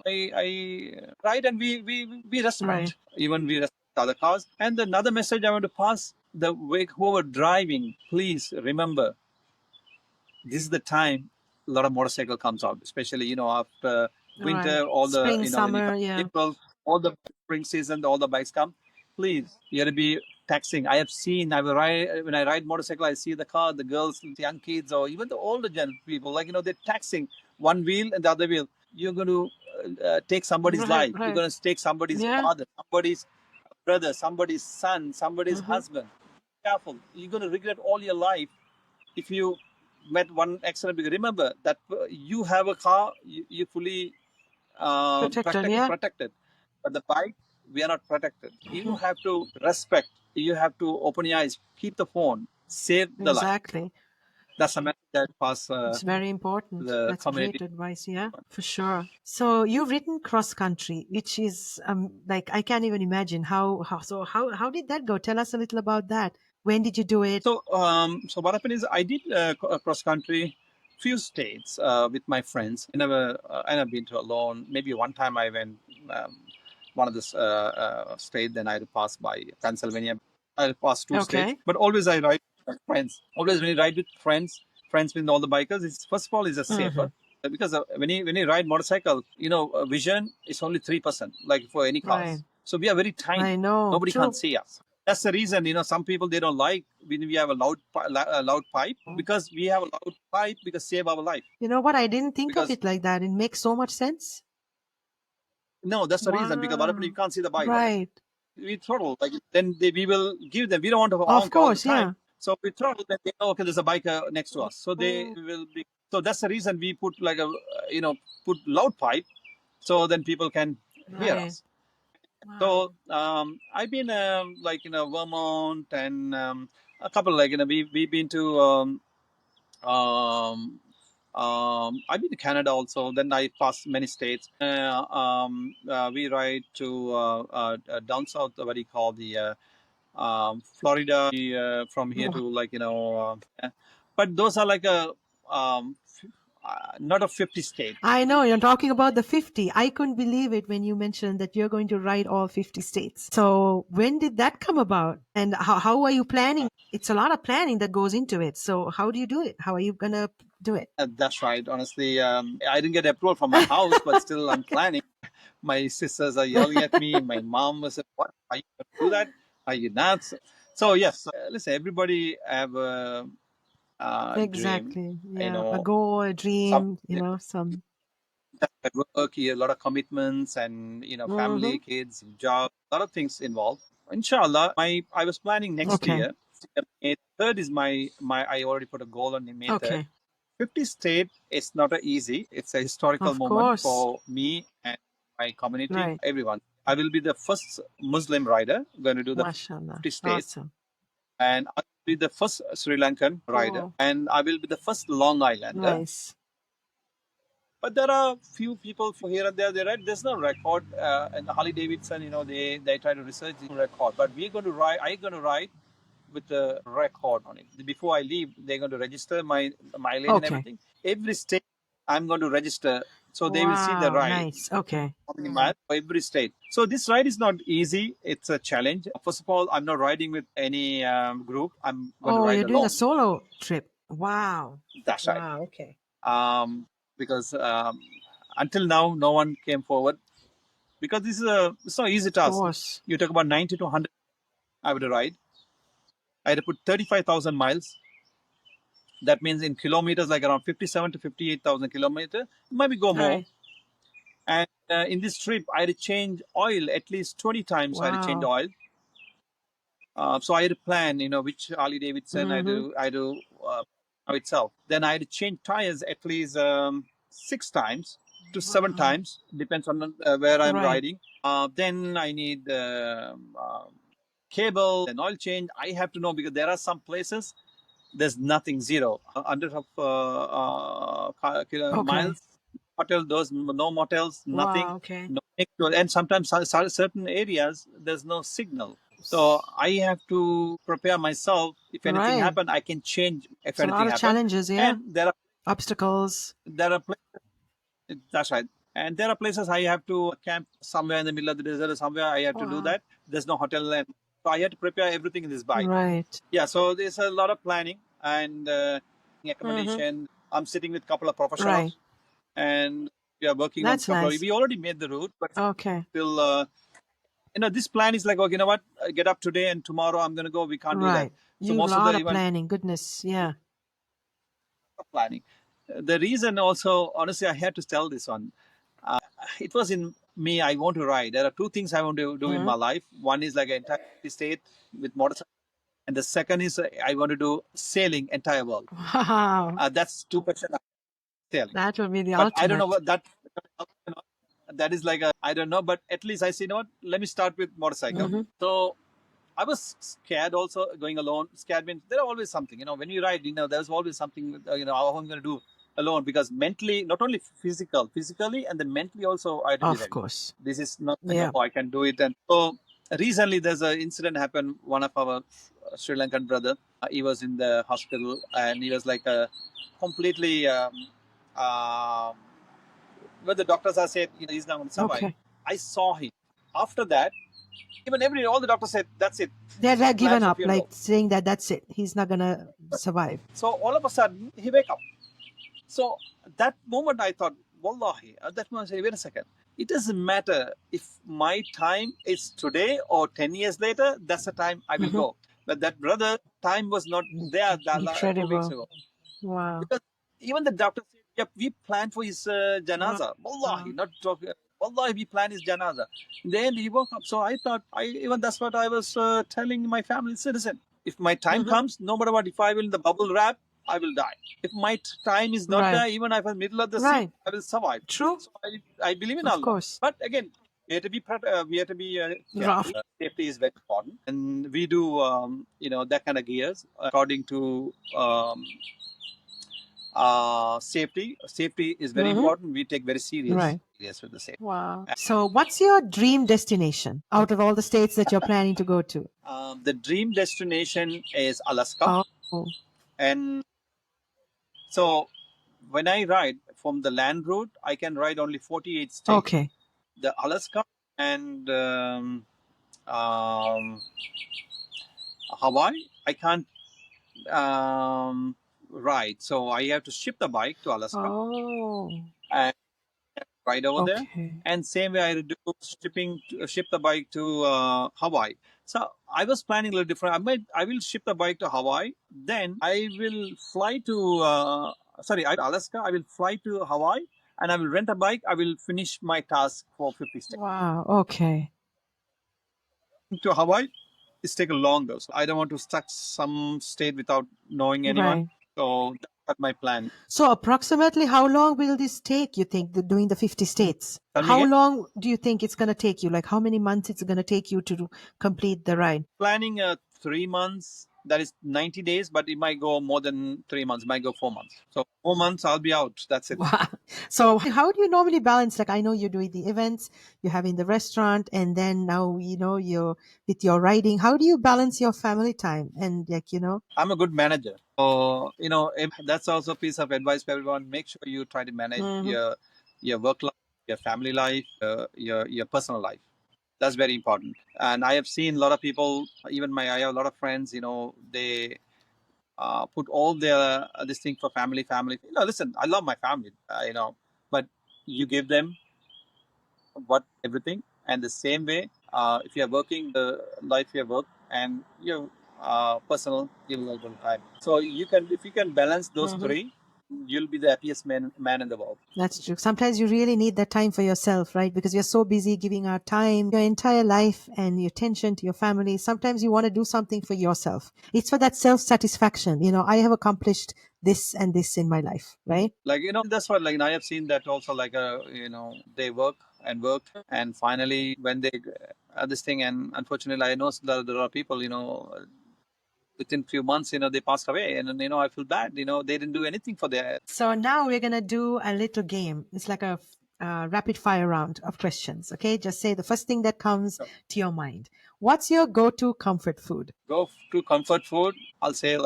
[SPEAKER 2] I ride and we
[SPEAKER 1] Right.
[SPEAKER 2] respect, even we respect other cars. And another message I want to pass: the way whoever driving, please remember this is the time a lot of motorcycle comes out, especially after
[SPEAKER 1] Right.
[SPEAKER 2] winter, all the
[SPEAKER 1] Spring,
[SPEAKER 2] when you come
[SPEAKER 1] summer. Yeah.
[SPEAKER 2] April, all the spring season, all the bikes come. Please, you got to be taxing. I have seen. I will ride when I ride motorcycle. I see the car, the girls, the young kids, or even the older gen people. Like they're taxing one wheel and the other wheel. You're going to take somebody's
[SPEAKER 1] Right.
[SPEAKER 2] life. You're
[SPEAKER 1] Right.
[SPEAKER 2] going to take somebody's
[SPEAKER 1] Yeah.
[SPEAKER 2] father, somebody's brother, somebody's son, somebody's
[SPEAKER 1] Hmm.
[SPEAKER 2] husband. Careful. You're going to regret all your life if you met one accident. Because remember that you have a car, you fully
[SPEAKER 1] Protected.
[SPEAKER 2] protected,
[SPEAKER 1] Yeah.
[SPEAKER 2] protected. But the bike, we are not protected. You have to respect. You have to open your eyes, keep the phone, save the life.
[SPEAKER 1] Exactly.
[SPEAKER 2] That's a message that pass
[SPEAKER 1] It's very
[SPEAKER 2] to
[SPEAKER 1] important.
[SPEAKER 2] the
[SPEAKER 1] That's
[SPEAKER 2] community.
[SPEAKER 1] great advice. Yeah, for sure. So you've written cross country, which is like I can't even imagine how did that go? Tell us a little about that. When did you do it?
[SPEAKER 2] So what happened is I did cross country, few states with my friends. I never been to alone. Maybe one time I went um, one of the state. Then I had to pass by Pennsylvania. I passed two states,
[SPEAKER 1] Okay.
[SPEAKER 2] but always I ride with friends. Always when you ride with friends with all the bikers, it's first of all is a
[SPEAKER 1] Hmm.
[SPEAKER 2] safer. Because when you ride motorcycle, vision is only 3%, like for any
[SPEAKER 1] Right.
[SPEAKER 2] cars. So we are very tiny.
[SPEAKER 1] I know.
[SPEAKER 2] Nobody can
[SPEAKER 1] True.
[SPEAKER 2] see us. That's the reason, some people they don't like when we have a loud pipe, because we have a loud pipe because save our life.
[SPEAKER 1] You know what? I didn't think of
[SPEAKER 2] Because
[SPEAKER 1] it like that. It makes so much sense.
[SPEAKER 2] no, that's the reason, because what happens, you
[SPEAKER 1] Wow.
[SPEAKER 2] can't see the bike.
[SPEAKER 1] Right.
[SPEAKER 2] We throttle, like then we will give them. We don't want to
[SPEAKER 1] Of
[SPEAKER 2] honk all the
[SPEAKER 1] course.
[SPEAKER 2] time,
[SPEAKER 1] Yeah.
[SPEAKER 2] so we throttle. Then they know, okay, there's a biker next to us, so they
[SPEAKER 1] Oh,
[SPEAKER 2] will be. So that's the reason we put like put loud pipe, so then people can hear
[SPEAKER 1] right.
[SPEAKER 2] us. So
[SPEAKER 1] Wow.
[SPEAKER 2] I've been like Vermont and a couple, like we've been to um, I've been to Canada also. Then I passed many states. We ride to down south, what do you call the Florida, from here
[SPEAKER 1] Oh,
[SPEAKER 2] to like but those are like a not of 50 states.
[SPEAKER 1] I know you're talking about the 50. I couldn't believe it when you mentioned that you're going to ride all 50 states. So when did that come about? And how are you planning? It's a lot of planning that goes into it. So how do you do it? How are you going to do it?
[SPEAKER 2] That's right. Honestly, I didn't get approval from my house, but still I'm planning. My sisters are yelling at me. My mom was, "What? Are you going to do that? Are you nuts?" So yes, listen. Everybody have a dream.
[SPEAKER 1] Exactly.
[SPEAKER 2] You
[SPEAKER 1] Yeah. A
[SPEAKER 2] know,
[SPEAKER 1] goal, a
[SPEAKER 2] some
[SPEAKER 1] dream, some.
[SPEAKER 2] at work, a lot of commitments, and
[SPEAKER 1] Mm-hmm.
[SPEAKER 2] family, kids, job, a lot of things involved. Inshallah, I was planning next
[SPEAKER 1] Okay.
[SPEAKER 2] year. May 3rd is my I already put a goal on May 3rd.
[SPEAKER 1] Okay.
[SPEAKER 2] 50 state is not a easy. It's a historical
[SPEAKER 1] Of
[SPEAKER 2] moment
[SPEAKER 1] course.
[SPEAKER 2] for me and my community,
[SPEAKER 1] Right.
[SPEAKER 2] everyone. I will be the first Muslim rider going to do the
[SPEAKER 1] Mashallah.
[SPEAKER 2] 50 states,
[SPEAKER 1] Awesome.
[SPEAKER 2] and I will be the first Sri Lankan rider,
[SPEAKER 1] Oh,
[SPEAKER 2] and I will be the first Long Islander.
[SPEAKER 1] nice.
[SPEAKER 2] But there are few people here and there. They write there's no record. And Harley Davidson, they try to research the record. But we're going to ride. I'm going to ride with a record on it. Before I leave, they're going to register my mileage and
[SPEAKER 1] Okay.
[SPEAKER 2] everything. Every state, I'm going to register, so they will see the
[SPEAKER 1] Wow.
[SPEAKER 2] ride.
[SPEAKER 1] Nice. Okay.
[SPEAKER 2] How many miles for every state? So this ride is not easy. It's a challenge. First of all, I'm not riding with any group. I'm going to
[SPEAKER 1] Oh,
[SPEAKER 2] ride
[SPEAKER 1] you're doing a
[SPEAKER 2] alone.
[SPEAKER 1] solo trip. Wow.
[SPEAKER 2] That's right.
[SPEAKER 1] Wow. Okay.
[SPEAKER 2] Because until now, no one came forward because it's not easy
[SPEAKER 1] Of
[SPEAKER 2] task.
[SPEAKER 1] course.
[SPEAKER 2] You talk about 90 to 100. I would ride. I had to put 35,000 miles. That means in kilometers, like around 57 to 58,000 kilometers. Maybe go more.
[SPEAKER 1] Right.
[SPEAKER 2] And in this trip, I had to change oil at least 20 times. I had to change
[SPEAKER 1] Wow.
[SPEAKER 2] oil. So I had to plan, which Harley Davidson
[SPEAKER 1] Mm-hmm.
[SPEAKER 2] I do itself. Then I had to change tires at least 6 times to 7 times, depends on where I'm
[SPEAKER 1] Right.
[SPEAKER 2] riding. Then I need cable and oil change. I have to know because there are some places there's nothing, zero, under of
[SPEAKER 1] Okay.
[SPEAKER 2] miles. Hotel, those no motels, nothing.
[SPEAKER 1] Wow. Okay.
[SPEAKER 2] No, and sometimes certain areas there's no signal. So I have to prepare myself. If anything
[SPEAKER 1] Right.
[SPEAKER 2] happen, I can change. If
[SPEAKER 1] It's a lot
[SPEAKER 2] anything
[SPEAKER 1] of
[SPEAKER 2] happen,
[SPEAKER 1] challenges. Yeah.
[SPEAKER 2] and
[SPEAKER 1] Obstacles.
[SPEAKER 2] that's right. And there are places I have to camp somewhere in the middle of the desert or somewhere. I have to do
[SPEAKER 1] Wow.
[SPEAKER 2] that. There's no hotel, and so I have to prepare everything in this bike.
[SPEAKER 1] Right.
[SPEAKER 2] Yeah, so there's a lot of planning and
[SPEAKER 1] Mm-hmm.
[SPEAKER 2] accommodation. I'm sitting with a couple of
[SPEAKER 1] Right.
[SPEAKER 2] professionals, and we are working on a
[SPEAKER 1] That's
[SPEAKER 2] couple of.
[SPEAKER 1] nice.
[SPEAKER 2] We already made the route, but
[SPEAKER 1] Okay.
[SPEAKER 2] still, this plan is like, okay, you know what? Get up today and tomorrow I'm going to go. We can't do that.
[SPEAKER 1] Right.
[SPEAKER 2] So
[SPEAKER 1] You
[SPEAKER 2] most of the
[SPEAKER 1] lot of
[SPEAKER 2] even
[SPEAKER 1] planning. Goodness. Yeah.
[SPEAKER 2] planning. The reason also, honestly, I had to tell this one. It was in me. I want to ride. There are two things I want to do in
[SPEAKER 1] Mm-hmm.
[SPEAKER 2] my life. One is like an entire state with motorcycle, and the second is I want to do sailing entire world.
[SPEAKER 1] Wow.
[SPEAKER 2] That's two passion sailing.
[SPEAKER 1] That will be the
[SPEAKER 2] But I don't know
[SPEAKER 1] ultimate.
[SPEAKER 2] what that is like. I don't know, but at least I say, you know what? Let me start with motorcycle.
[SPEAKER 1] Mm-hmm.
[SPEAKER 2] So I was scared also going alone. Scared means there are always something, when you ride, there's always something, how I'm going to do alone because mentally, not only physically, and then mentally also I had to be
[SPEAKER 1] Of
[SPEAKER 2] ready.
[SPEAKER 1] course.
[SPEAKER 2] This is not like,
[SPEAKER 1] Yeah.
[SPEAKER 2] oh, I can do it. And so recently there's an incident happened. One of our Sri Lankan brother, he was in the hospital and he was like a completely, um, when the doctors are said, he's not going to survive.
[SPEAKER 1] Okay.
[SPEAKER 2] I saw him. After that, even all the doctors said, that's it.
[SPEAKER 1] They're given
[SPEAKER 2] Plans for
[SPEAKER 1] up, like
[SPEAKER 2] funeral.
[SPEAKER 1] saying that that's it. He's not gonna survive.
[SPEAKER 2] So all of a sudden, he wake up. So that moment I thought, Wallahi, at that moment I said, wait a second. It doesn't matter if my time is today or 10 years later, that's the time I will
[SPEAKER 1] Mm-hmm.
[SPEAKER 2] go. But that brother, time was not there 2 weeks
[SPEAKER 1] Incredible.
[SPEAKER 2] ago.
[SPEAKER 1] Wow.
[SPEAKER 2] Because even the doctor said, yep, we planned for his janaza. Wallahi, not talking. Wallahi, we planned his janaza. In the end, he woke up. So I thought, even that's what I was telling my family citizen. If my time
[SPEAKER 1] Mm-hmm.
[SPEAKER 2] comes, no matter what, if I will in the bubble wrap, I will die. If my time is not
[SPEAKER 1] Right.
[SPEAKER 2] there, even if I'm in the middle of the sea,
[SPEAKER 1] Right.
[SPEAKER 2] I will survive.
[SPEAKER 1] True.
[SPEAKER 2] So I believe in
[SPEAKER 1] Of
[SPEAKER 2] Allah.
[SPEAKER 1] course.
[SPEAKER 2] But again, we have to be
[SPEAKER 1] Rough.
[SPEAKER 2] careful. Safety is very important, and we do that kind of gears according to safety. Safety is very
[SPEAKER 1] Mm-hmm.
[SPEAKER 2] important. We take very serious
[SPEAKER 1] Right.
[SPEAKER 2] with the safety.
[SPEAKER 1] Wow. So, what's your dream destination out of all the states that you're planning to go to?
[SPEAKER 2] The dream destination is Alaska,
[SPEAKER 1] Oh,
[SPEAKER 2] and so when I ride from the land route, I can ride only 48 states.
[SPEAKER 1] Okay.
[SPEAKER 2] The Alaska and um, Hawaii, I can't ride. So I have to ship the bike to Alaska
[SPEAKER 1] Oh,
[SPEAKER 2] and ride over there.
[SPEAKER 1] okay.
[SPEAKER 2] And same way I do ship the bike to Hawaii. So I was planning a little different. I will ship the bike to Hawaii. Then I will fly to Alaska. I will fly to Hawaii and I will rent a bike. I will finish my task for 50 states.
[SPEAKER 1] Wow. Okay.
[SPEAKER 2] To Hawaii, it's taken longer. So I don't want to stuck some state without knowing anyone.
[SPEAKER 1] Right.
[SPEAKER 2] So that's my plan.
[SPEAKER 1] So approximately how long will this take, you think, doing the 50 states?
[SPEAKER 2] Tell me
[SPEAKER 1] How
[SPEAKER 2] again.
[SPEAKER 1] long do you think it's going to take you? Like how many months it's going to take you to complete the ride?
[SPEAKER 2] Planning 3 months. That is 90 days, but it might go more than 3 months. It might go 4 months. So 4 months, I'll be out. That's it.
[SPEAKER 1] Wow. So how do you normally balance? Like I know you're doing the events, you're having the restaurant, and then now you're with your riding. How do you balance your family time? And
[SPEAKER 2] I'm a good manager. So, that's also a piece of advice for everyone. Make sure you try to manage your work life, your family life, your personal life. That's very important. And I have seen a lot of people, I have a lot of friends, they put all their this thing for family. Listen, I love my family, but you give them what everything. And the same way, if you're working the life you work and your personal, you will time. So if you can balance those three, you'll be the happiest man in the world.
[SPEAKER 1] That's true. Sometimes you really need that time for yourself, right? Because you're so busy giving our time, your entire life and your attention to your family. Sometimes you want to do something for yourself. It's for that self satisfaction. I have accomplished this and this in my life, right?
[SPEAKER 2] That's what I have seen that also they work and work and finally when they this thing, and unfortunately I know that there are people within few months they passed away, and I feel bad, they didn't do anything for their.
[SPEAKER 1] So now we're going to do a little game. It's like a rapid fire round of questions. Okay. Just say the first thing that comes to your mind. What's your go-to comfort food?
[SPEAKER 2] Go to comfort food, I'll say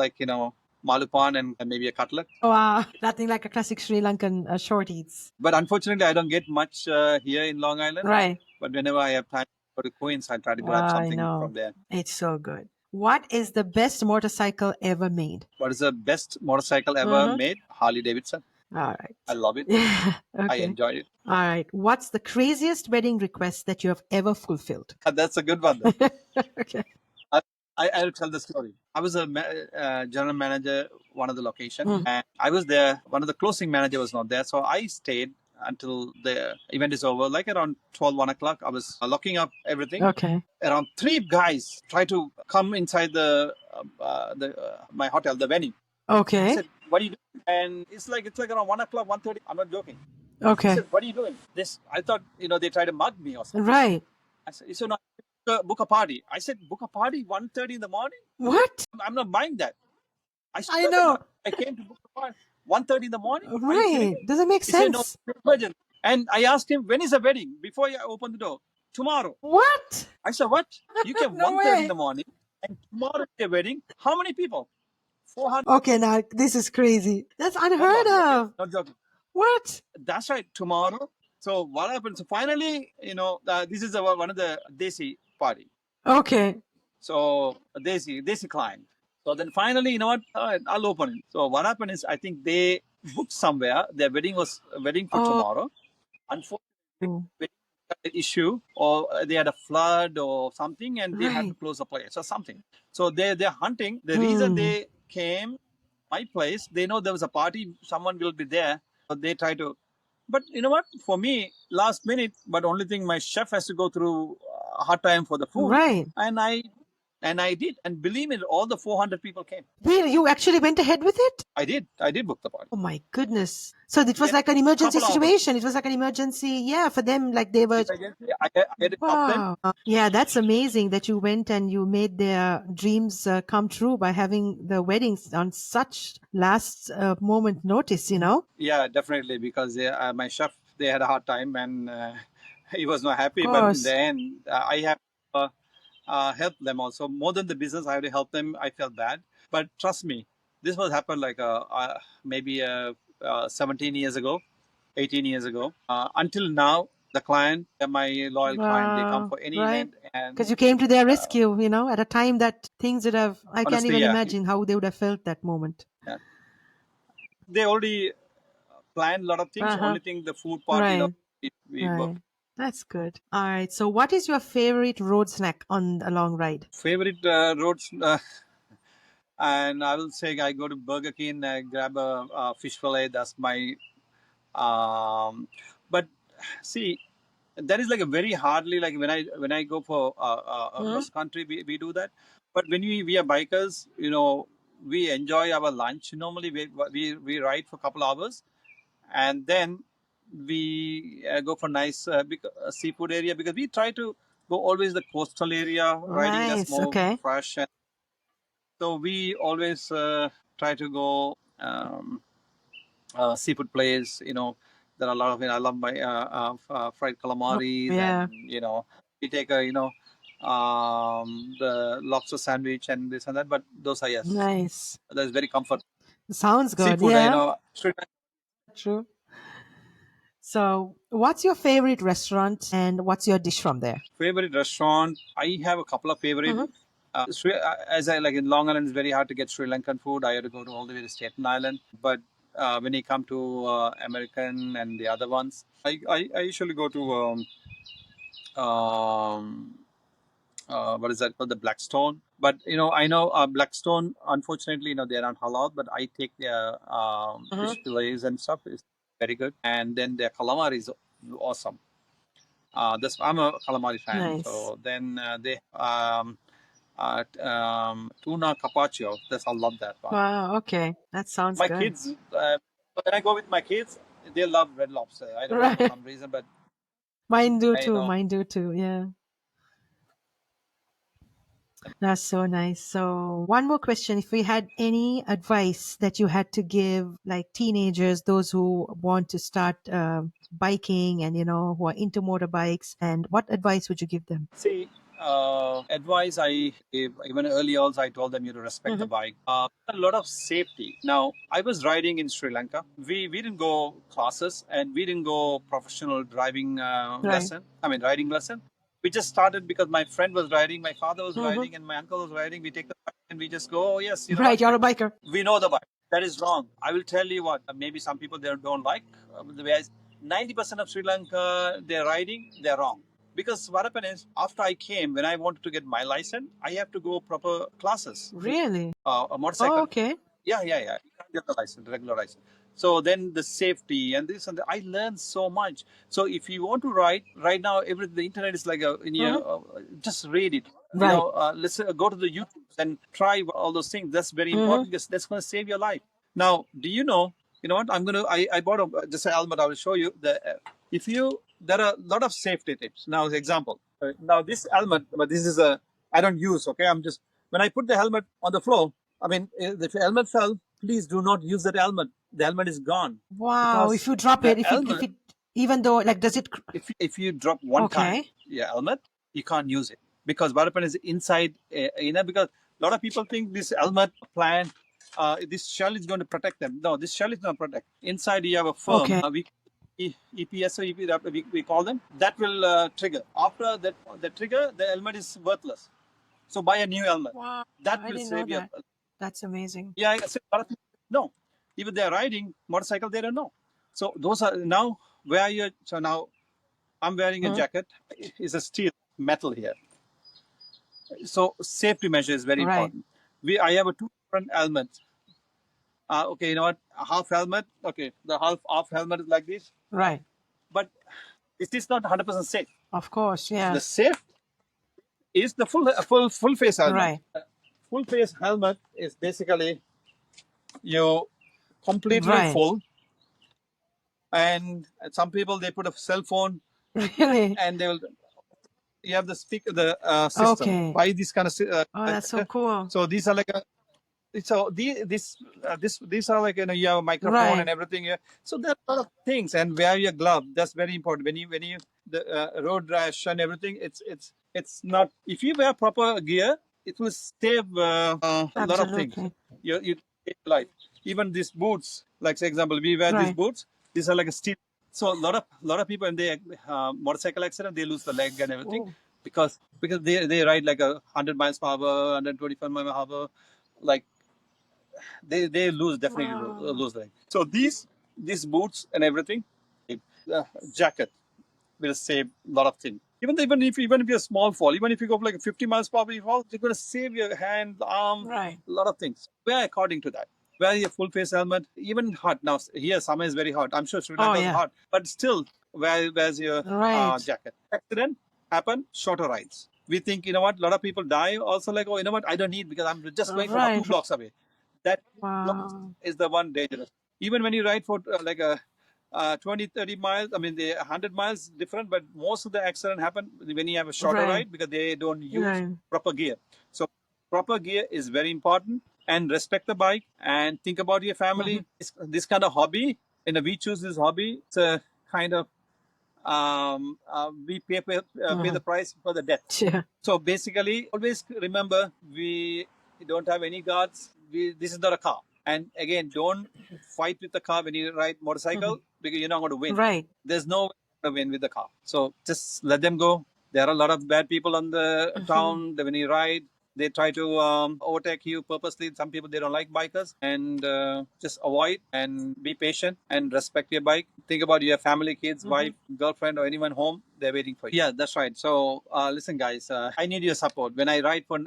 [SPEAKER 2] malupan and maybe a cutlet.
[SPEAKER 1] Wow. Nothing like a classic Sri Lankan short eats.
[SPEAKER 2] But unfortunately I don't get much here in Long Island.
[SPEAKER 1] Right.
[SPEAKER 2] But whenever I have time to go to Queens, I try to grab
[SPEAKER 1] I
[SPEAKER 2] something
[SPEAKER 1] know.
[SPEAKER 2] from there.
[SPEAKER 1] It's so good. What is the best motorcycle ever made?
[SPEAKER 2] What is the best motorcycle ever made? Harley Davidson.
[SPEAKER 1] All right.
[SPEAKER 2] I love it.
[SPEAKER 1] Yeah.
[SPEAKER 2] I
[SPEAKER 1] Okay.
[SPEAKER 2] enjoyed it.
[SPEAKER 1] All right. What's the craziest wedding request that you have ever fulfilled?
[SPEAKER 2] That's a good one.
[SPEAKER 1] Okay.
[SPEAKER 2] I'll tell the story. I was a general manager, one of the location, and I was there. One of the closing manager was not there, so I stayed until the event is over. Like around 12, 1 o'clock, I was locking up everything.
[SPEAKER 1] Okay.
[SPEAKER 2] Around 3 guys try to come inside my hotel, the venue. I
[SPEAKER 1] Okay.
[SPEAKER 2] said, "What are you doing?" And it's like around 1 o'clock, 1:30. I'm not joking. I
[SPEAKER 1] Okay.
[SPEAKER 2] said, "What are you doing?" I thought they tried to mug me or something.
[SPEAKER 1] Right.
[SPEAKER 2] I said, "So now book a party." I said, "Book a party 1:30 in the morning?
[SPEAKER 1] What?
[SPEAKER 2] I'm not buying that."
[SPEAKER 1] I know.
[SPEAKER 2] I came to book a party 1:30 in the morning. Are you kidding
[SPEAKER 1] Right.
[SPEAKER 2] me?
[SPEAKER 1] Doesn't make
[SPEAKER 2] He said, "No,
[SPEAKER 1] sense.
[SPEAKER 2] it's urgent." And I asked him, "When is the wedding?" Before I opened the door, "Tomorrow."
[SPEAKER 1] What?
[SPEAKER 2] I said, "What? You came
[SPEAKER 1] No
[SPEAKER 2] 1:30
[SPEAKER 1] way.
[SPEAKER 2] in the morning, and tomorrow is your wedding? How many people?" 400.
[SPEAKER 1] Okay, now this is crazy. That's unheard of.
[SPEAKER 2] Not joking.
[SPEAKER 1] What?
[SPEAKER 2] That's right. Tomorrow. So what happened? So finally, this is one of the Desi party.
[SPEAKER 1] Okay.
[SPEAKER 2] So Desi client. So then finally, you know what? All right, I'll open it. So what happened is, I think they booked somewhere. Their wedding was wedding for tomorrow. Unfortunately, wedding had an issue, or they had a flood or something, and they had to close the place or something. So they're hunting. The reason they came my place, they know there was a party, someone will be there. So they try to, but you know what? For me, last minute, but only thing, my chef has to go through a hard time for the food.
[SPEAKER 1] Right.
[SPEAKER 2] And I did. And believe me, all the 400 people came.
[SPEAKER 1] Really? You actually went ahead with it?
[SPEAKER 2] I did book the party.
[SPEAKER 1] Oh my goodness. So it was like an emergency situation. It was like an emergency, yeah, for them, like they were.
[SPEAKER 2] I had to help them.
[SPEAKER 1] Wow. Yeah, that's amazing that you went and you made their dreams come true by having the weddings on such last moment notice,
[SPEAKER 2] Yeah, definitely, because my chef, they had a hard time, and he was not happy.
[SPEAKER 1] Of
[SPEAKER 2] But in
[SPEAKER 1] course.
[SPEAKER 2] the end, I have helped them also. More than the business, I have to help them. I felt bad. But trust me, This was happened like maybe 17 years ago, 18 years ago. Until now, the client, they're my loyal client. They come for any
[SPEAKER 1] Right.
[SPEAKER 2] event, and
[SPEAKER 1] Because you came to their rescue, at a time that things would have, I can't
[SPEAKER 2] honestly,
[SPEAKER 1] even
[SPEAKER 2] yeah,
[SPEAKER 1] imagine how they would have felt that moment.
[SPEAKER 2] yeah. They already planned a lot of things.
[SPEAKER 1] Uh-huh.
[SPEAKER 2] Only thing, the food part,
[SPEAKER 1] Right.
[SPEAKER 2] we work.
[SPEAKER 1] Right. That's good. All right. So what is your favorite road snack on a long ride?
[SPEAKER 2] Favorite roads, and I will say I go to Burger King, I grab a fish fillet. That's my. But see, that is like a very hardly like when I go for cross country, we do that. But when we are bikers, we enjoy our lunch. Normally we ride for a couple hours, and then we go for nice seafood area, because we try to go always the coastal area riding. That's
[SPEAKER 1] Nice.
[SPEAKER 2] more
[SPEAKER 1] Okay.
[SPEAKER 2] fresh, and so we always try to go seafood place. There are a lot of. I love my fried calamaris,
[SPEAKER 1] Yeah.
[SPEAKER 2] and we take the lobster sandwich and this and that. But those are, yes,
[SPEAKER 1] Nice.
[SPEAKER 2] that's very comfort.
[SPEAKER 1] Sounds good.
[SPEAKER 2] Seafood,
[SPEAKER 1] Yeah.
[SPEAKER 2] street
[SPEAKER 1] True. So, what's your favorite restaurant and what's your dish from there?
[SPEAKER 2] favorite restaurant. I have a couple of favorite. As I like in Long Island, it's very hard to get Sri Lankan food. I had to go to all the way to Staten Island. But when you come to American and the other ones, I usually go to what is that called, the Blackstone. But I know Blackstone. Unfortunately, they're not halal. But I take their fish fillets and stuff. Is very good, and then their calamari is awesome. I'm a calamari fan.
[SPEAKER 1] Nice.
[SPEAKER 2] So then they tuna carpaccio. I love that one.
[SPEAKER 1] Wow. Okay. That sounds
[SPEAKER 2] My
[SPEAKER 1] good.
[SPEAKER 2] kids, when I go with my kids, they love Red Lobster. I don't know for
[SPEAKER 1] Right.
[SPEAKER 2] some reason, but
[SPEAKER 1] Mine do
[SPEAKER 2] I
[SPEAKER 1] too.
[SPEAKER 2] know.
[SPEAKER 1] Mine do too. Yeah. That's so nice. So, one more question. If we had any advice that you had to give, like teenagers, those who want to start biking and, who are into motorbikes, and what advice would you give them?
[SPEAKER 2] See, advice I gave even early also, I told them you to respect the bike. A lot of safety. Now, I was riding in Sri Lanka. We didn't go classes, and we didn't go professional driving
[SPEAKER 1] Right.
[SPEAKER 2] lesson. I mean, riding lesson. We just started because my friend was riding, my father was riding, and my uncle was riding. We take the bike and we just go. Oh yes,
[SPEAKER 1] Right. You're a biker.
[SPEAKER 2] we know the bike. That is wrong. I will tell you what. Maybe some people they don't like the way. 90% of Sri Lanka they're riding. They're wrong. Because what happened is, after I came, when I wanted to get my license, I have to go proper classes.
[SPEAKER 1] Really?
[SPEAKER 2] A motorcycle.
[SPEAKER 1] Oh, okay.
[SPEAKER 2] Yeah. You can't get the license, regular license. So then the safety and this and that, I learned so much. So if you want to ride, right now, the internet is like just read it.
[SPEAKER 1] Right.
[SPEAKER 2] Let's go to the YouTube and try all those things. That's very important, because that's going to save your life. Now, do you know? You know what? I bought just a helmet. I will show you if you. There are a lot of safety tips. Now, example. Now this helmet, but this is I don't use. Okay, I'm just when I put the helmet on the floor. I mean, if the helmet fell, please do not use that helmet. The helmet is gone.
[SPEAKER 1] Wow. If
[SPEAKER 2] Because
[SPEAKER 1] you drop
[SPEAKER 2] the
[SPEAKER 1] it, if
[SPEAKER 2] helmet,
[SPEAKER 1] it, even though, like, does it?
[SPEAKER 2] if you drop one time
[SPEAKER 1] Okay.
[SPEAKER 2] your helmet, you can't use it, because what happens is inside, because a lot of people think this helmet plant, this shell is going to protect them. No, this shell is not protect. Inside you have a foam.
[SPEAKER 1] Okay.
[SPEAKER 2] EPS or EP, we call them. That will trigger. After that, the trigger, the helmet is worthless. So buy a new helmet.
[SPEAKER 1] Wow.
[SPEAKER 2] That
[SPEAKER 1] I
[SPEAKER 2] will
[SPEAKER 1] didn't know
[SPEAKER 2] save you.
[SPEAKER 1] that. That's amazing.
[SPEAKER 2] Yeah, I said a lot of people no. Even they're riding motorcycle, they don't know. So those are now where you. So now I'm wearing a jacket. It's a steel metal here. So safety measure is very
[SPEAKER 1] Right.
[SPEAKER 2] important. I have a two different helmets. Okay, you know what? A half helmet. Okay, the half helmet is like this.
[SPEAKER 1] Right.
[SPEAKER 2] But it is not 100% safe.
[SPEAKER 1] Of course. Yeah.
[SPEAKER 2] The safe is the full face helmet.
[SPEAKER 1] Right.
[SPEAKER 2] Full face helmet is basically you completely
[SPEAKER 1] Right.
[SPEAKER 2] full, and some people they put a cell phone
[SPEAKER 1] Really?
[SPEAKER 2] and they will. You have the speaker, the system.
[SPEAKER 1] Okay.
[SPEAKER 2] Buy this kind of.
[SPEAKER 1] Oh, that's so cool.
[SPEAKER 2] So these are like these are like you have a microphone
[SPEAKER 1] Right.
[SPEAKER 2] and everything. Yeah. So there are a lot of things, and wear your glove. That's very important. When you the road rash and everything, it's not. If you wear proper gear, it will save a lot of things.
[SPEAKER 1] Absolutely.
[SPEAKER 2] You life. Even these boots, like say example, we wear these
[SPEAKER 1] Right.
[SPEAKER 2] boots. These are like a steel. So a lot of people when they motorcycle accident, they lose the leg and everything
[SPEAKER 1] Oh,
[SPEAKER 2] because they ride like 100 miles per hour, 125 miles per hour, like they lose definitely
[SPEAKER 1] wow.
[SPEAKER 2] lose the leg. So these boots and everything, uh, jacket will save a lot of things. Even if you're small fall, even if you go like 50 miles per hour, you fall, you're going to save your hand, arm,
[SPEAKER 1] Right.
[SPEAKER 2] a lot of things. Wear according to that. Wear your full face helmet. Even hot now. Here summer is very hot. I'm sure Sri
[SPEAKER 1] Oh,
[SPEAKER 2] Lanka is
[SPEAKER 1] yeah.
[SPEAKER 2] hot, but still wears your
[SPEAKER 1] Right.
[SPEAKER 2] jacket. Accident happen, shorter rides. We think what? A lot of people die. Also like, oh, what? I don't need because I'm just going for
[SPEAKER 1] Right.
[SPEAKER 2] 2 blocks away. That blocks
[SPEAKER 1] Wow.
[SPEAKER 2] is the one dangerous. Even when you ride for like a 20, 30 miles, I mean, the 100 miles different, but most of the accident happen when you have a shorter
[SPEAKER 1] Right.
[SPEAKER 2] ride because they don't use
[SPEAKER 1] Right.
[SPEAKER 2] proper gear. So proper gear is very important, and respect the bike and think about your
[SPEAKER 1] Mhm.
[SPEAKER 2] family. This kind of hobby, we choose this hobby. It's a kind of we pay the
[SPEAKER 1] Mhm.
[SPEAKER 2] price for the death.
[SPEAKER 1] Sure.
[SPEAKER 2] So basically, always remember we don't have any guards. This is not a car. And again, don't fight with the car when you ride motorcycle
[SPEAKER 1] Mhm.
[SPEAKER 2] because you're not going to win.
[SPEAKER 1] Right.
[SPEAKER 2] There's no way to win with the car. So just let them go. There are a lot of bad people on the
[SPEAKER 1] Mhm.
[SPEAKER 2] town. When you ride, they try to overtake you purposely. Some people they don't like bikers, and just avoid and be patient and respect your bike. Think about your family, kids, wife,
[SPEAKER 1] Mhm.
[SPEAKER 2] girlfriend, or anyone home. They're waiting for you. Yeah, that's right. So listen, guys, I need your support. When I ride for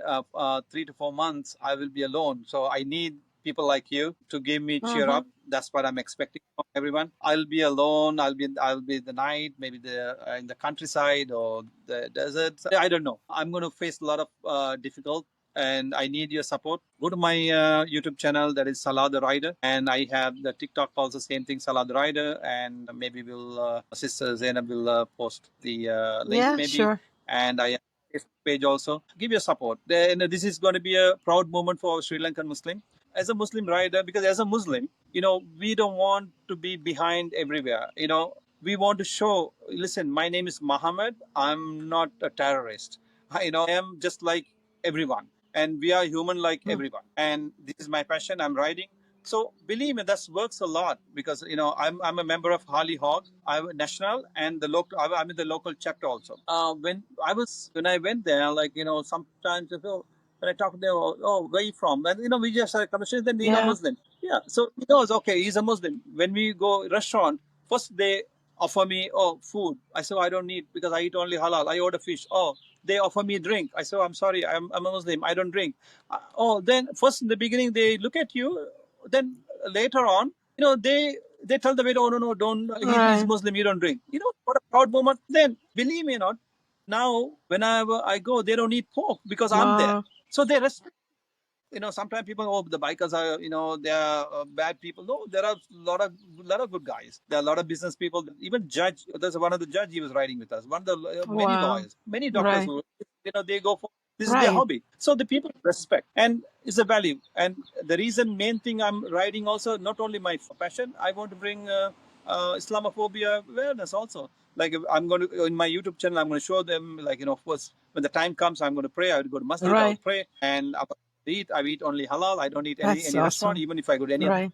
[SPEAKER 2] 3 to 4 months, I will be alone. So I need people like you to give me cheer up.
[SPEAKER 1] Mhm.
[SPEAKER 2] That's what I'm expecting from everyone. I'll be alone. I'll be the night, maybe in the countryside or the desert. I don't know. I'm going to face a lot of difficult, and I need your support. Go to my YouTube channel, that is Salah the Rider, and I have the TikTok also same thing, Salah the Rider, and maybe Sister Zainab will post the link
[SPEAKER 1] Yeah,
[SPEAKER 2] maybe,
[SPEAKER 1] sure.
[SPEAKER 2] and I have a Facebook page also. Give your support. Then this is going to be a proud moment for Sri Lankan Muslim. As a Muslim rider, because as a Muslim, we don't want to be behind everywhere. We want to show, listen, my name is Muhammad. I'm not a terrorist. I am just like everyone, and we are human like
[SPEAKER 1] Mm.
[SPEAKER 2] everyone. And this is my passion. I'm riding. So believe me, that works a lot because I'm a member of Harley Hawk. I'm a national and the local. I'm in the local chapter also. When I went there, like sometimes when I talk to them, oh, where you from? And we just had a conversation. Then
[SPEAKER 1] Yeah.
[SPEAKER 2] Muslim. Yeah, so he knows. Okay, he's a Muslim. When we go restaurant, first they offer me food. I said I don't need because I eat only halal. I order fish. Oh, they offer me drink. I said I'm sorry. I'm a Muslim. I don't drink. Then first in the beginning they look at you. Then later on, they tell the waiter, oh no, don't. He's
[SPEAKER 1] Right.
[SPEAKER 2] Muslim. You don't drink. What a proud moment. Then believe me or not, now whenever I go, they don't eat pork because I'm there.
[SPEAKER 1] Wow.
[SPEAKER 2] So they respect. Sometimes people, oh, the bikers are, they are bad people. No, there are a lot of good guys. There are a lot of business people. Even judge. There's one of the judge he was riding with us. One of the many
[SPEAKER 1] Wow.
[SPEAKER 2] lawyers, many doctors
[SPEAKER 1] Right.
[SPEAKER 2] who, they go for this is their
[SPEAKER 1] Right.
[SPEAKER 2] hobby. So the people respect and it's a value. And the reason, main thing I'm riding also not only my passion. I want to bring Islamophobia awareness also. Like I'm going to in my YouTube channel, I'm going to show them like of course when the time comes, I'm going to pray. I would go to masjid. I'll
[SPEAKER 1] Right.
[SPEAKER 2] pray and I eat only halal. I don't eat
[SPEAKER 1] That's
[SPEAKER 2] any restaurant.
[SPEAKER 1] awesome.
[SPEAKER 2] Even if I go to any
[SPEAKER 1] Right.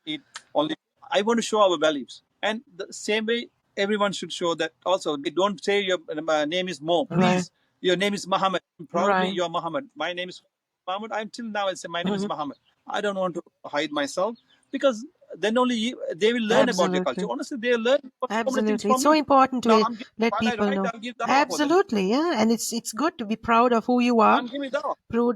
[SPEAKER 2] eat only. I want to show our values, and the same way everyone should show that. Also, they don't say your name is Mo.
[SPEAKER 1] Right.
[SPEAKER 2] Please, your name is Muhammad. Proudly,
[SPEAKER 1] Right.
[SPEAKER 2] you're Muhammad. My name is Muhammad. I'm till now. I say my name is
[SPEAKER 1] Mhm.
[SPEAKER 2] Muhammad. I don't want to hide myself because then only they will learn about your culture.
[SPEAKER 1] Absolutely.
[SPEAKER 2] Honestly, they learn so many things
[SPEAKER 1] Absolutely. It's
[SPEAKER 2] from
[SPEAKER 1] so
[SPEAKER 2] me.
[SPEAKER 1] important
[SPEAKER 2] Now
[SPEAKER 1] to
[SPEAKER 2] I'm giving,
[SPEAKER 1] let
[SPEAKER 2] while I
[SPEAKER 1] people
[SPEAKER 2] write,
[SPEAKER 1] know.
[SPEAKER 2] I'll give dawah for them.
[SPEAKER 1] Absolutely, yeah. And it's good to be proud of who you are,
[SPEAKER 2] I'm giving dawah.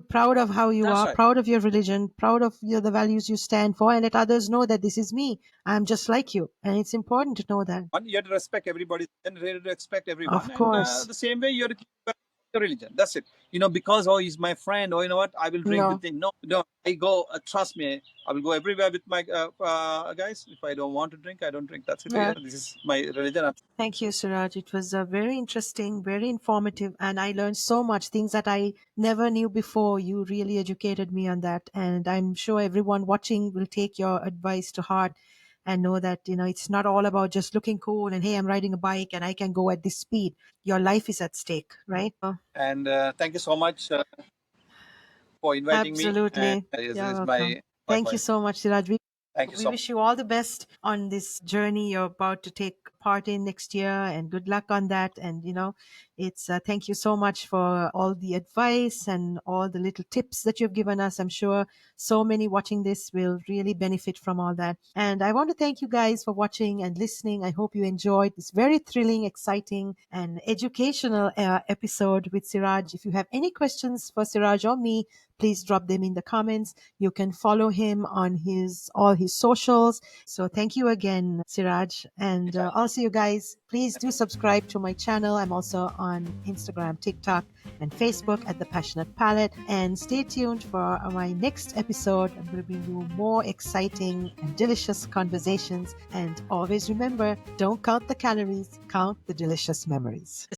[SPEAKER 1] proud of how you
[SPEAKER 2] That's
[SPEAKER 1] are,
[SPEAKER 2] right.
[SPEAKER 1] proud of your religion, proud of the values you stand for, and let others know that this is me. I'm just like you. And it's important to know that.
[SPEAKER 2] One, you have to respect everybody, and ready to respect everyone.
[SPEAKER 1] Of
[SPEAKER 2] And
[SPEAKER 1] course.
[SPEAKER 2] the same way, you have to keep your religion. That's it. Because he's my friend, or I will drink with
[SPEAKER 1] No.
[SPEAKER 2] him. No, no. I go. Trust me, I will go everywhere with my guys. If I don't want to drink, I don't drink. That's it.
[SPEAKER 1] Yeah.
[SPEAKER 2] This is my religion.
[SPEAKER 1] Thank you, Suraj. It was very interesting, very informative, and I learned so much things that I never knew before. You really educated me on that, and I'm sure everyone watching will take your advice to heart and know that it's not all about just looking cool and hey, I'm riding a bike and I can go at this speed. Your life is at stake, right?
[SPEAKER 2] And thank you so much for inviting me. And
[SPEAKER 1] Absolutely.
[SPEAKER 2] this
[SPEAKER 1] You're
[SPEAKER 2] is
[SPEAKER 1] welcome.
[SPEAKER 2] my
[SPEAKER 1] Thank you so much, Siraj.
[SPEAKER 2] Thank you
[SPEAKER 1] We
[SPEAKER 2] so much.
[SPEAKER 1] wish you all the best on this journey you're about to take part in next year, and good luck on that. And it's thank you so much for all the advice and all the little tips that you've given us. I'm sure so many watching this will really benefit from all that. And I want to thank you guys for watching and listening. I hope you enjoyed this very thrilling, exciting, and educational episode with Siraj. If you have any questions for Siraj or me, please drop them in the comments. You can follow him on all his socials. So thank you again, Siraj. And also, you guys, please do subscribe to my channel. I'm also on Instagram, TikTok, and Facebook at The Passionate Palate. And stay tuned for my next episode. I'm going to bring you more exciting and delicious conversations. And always remember, don't count the calories, count the delicious memories.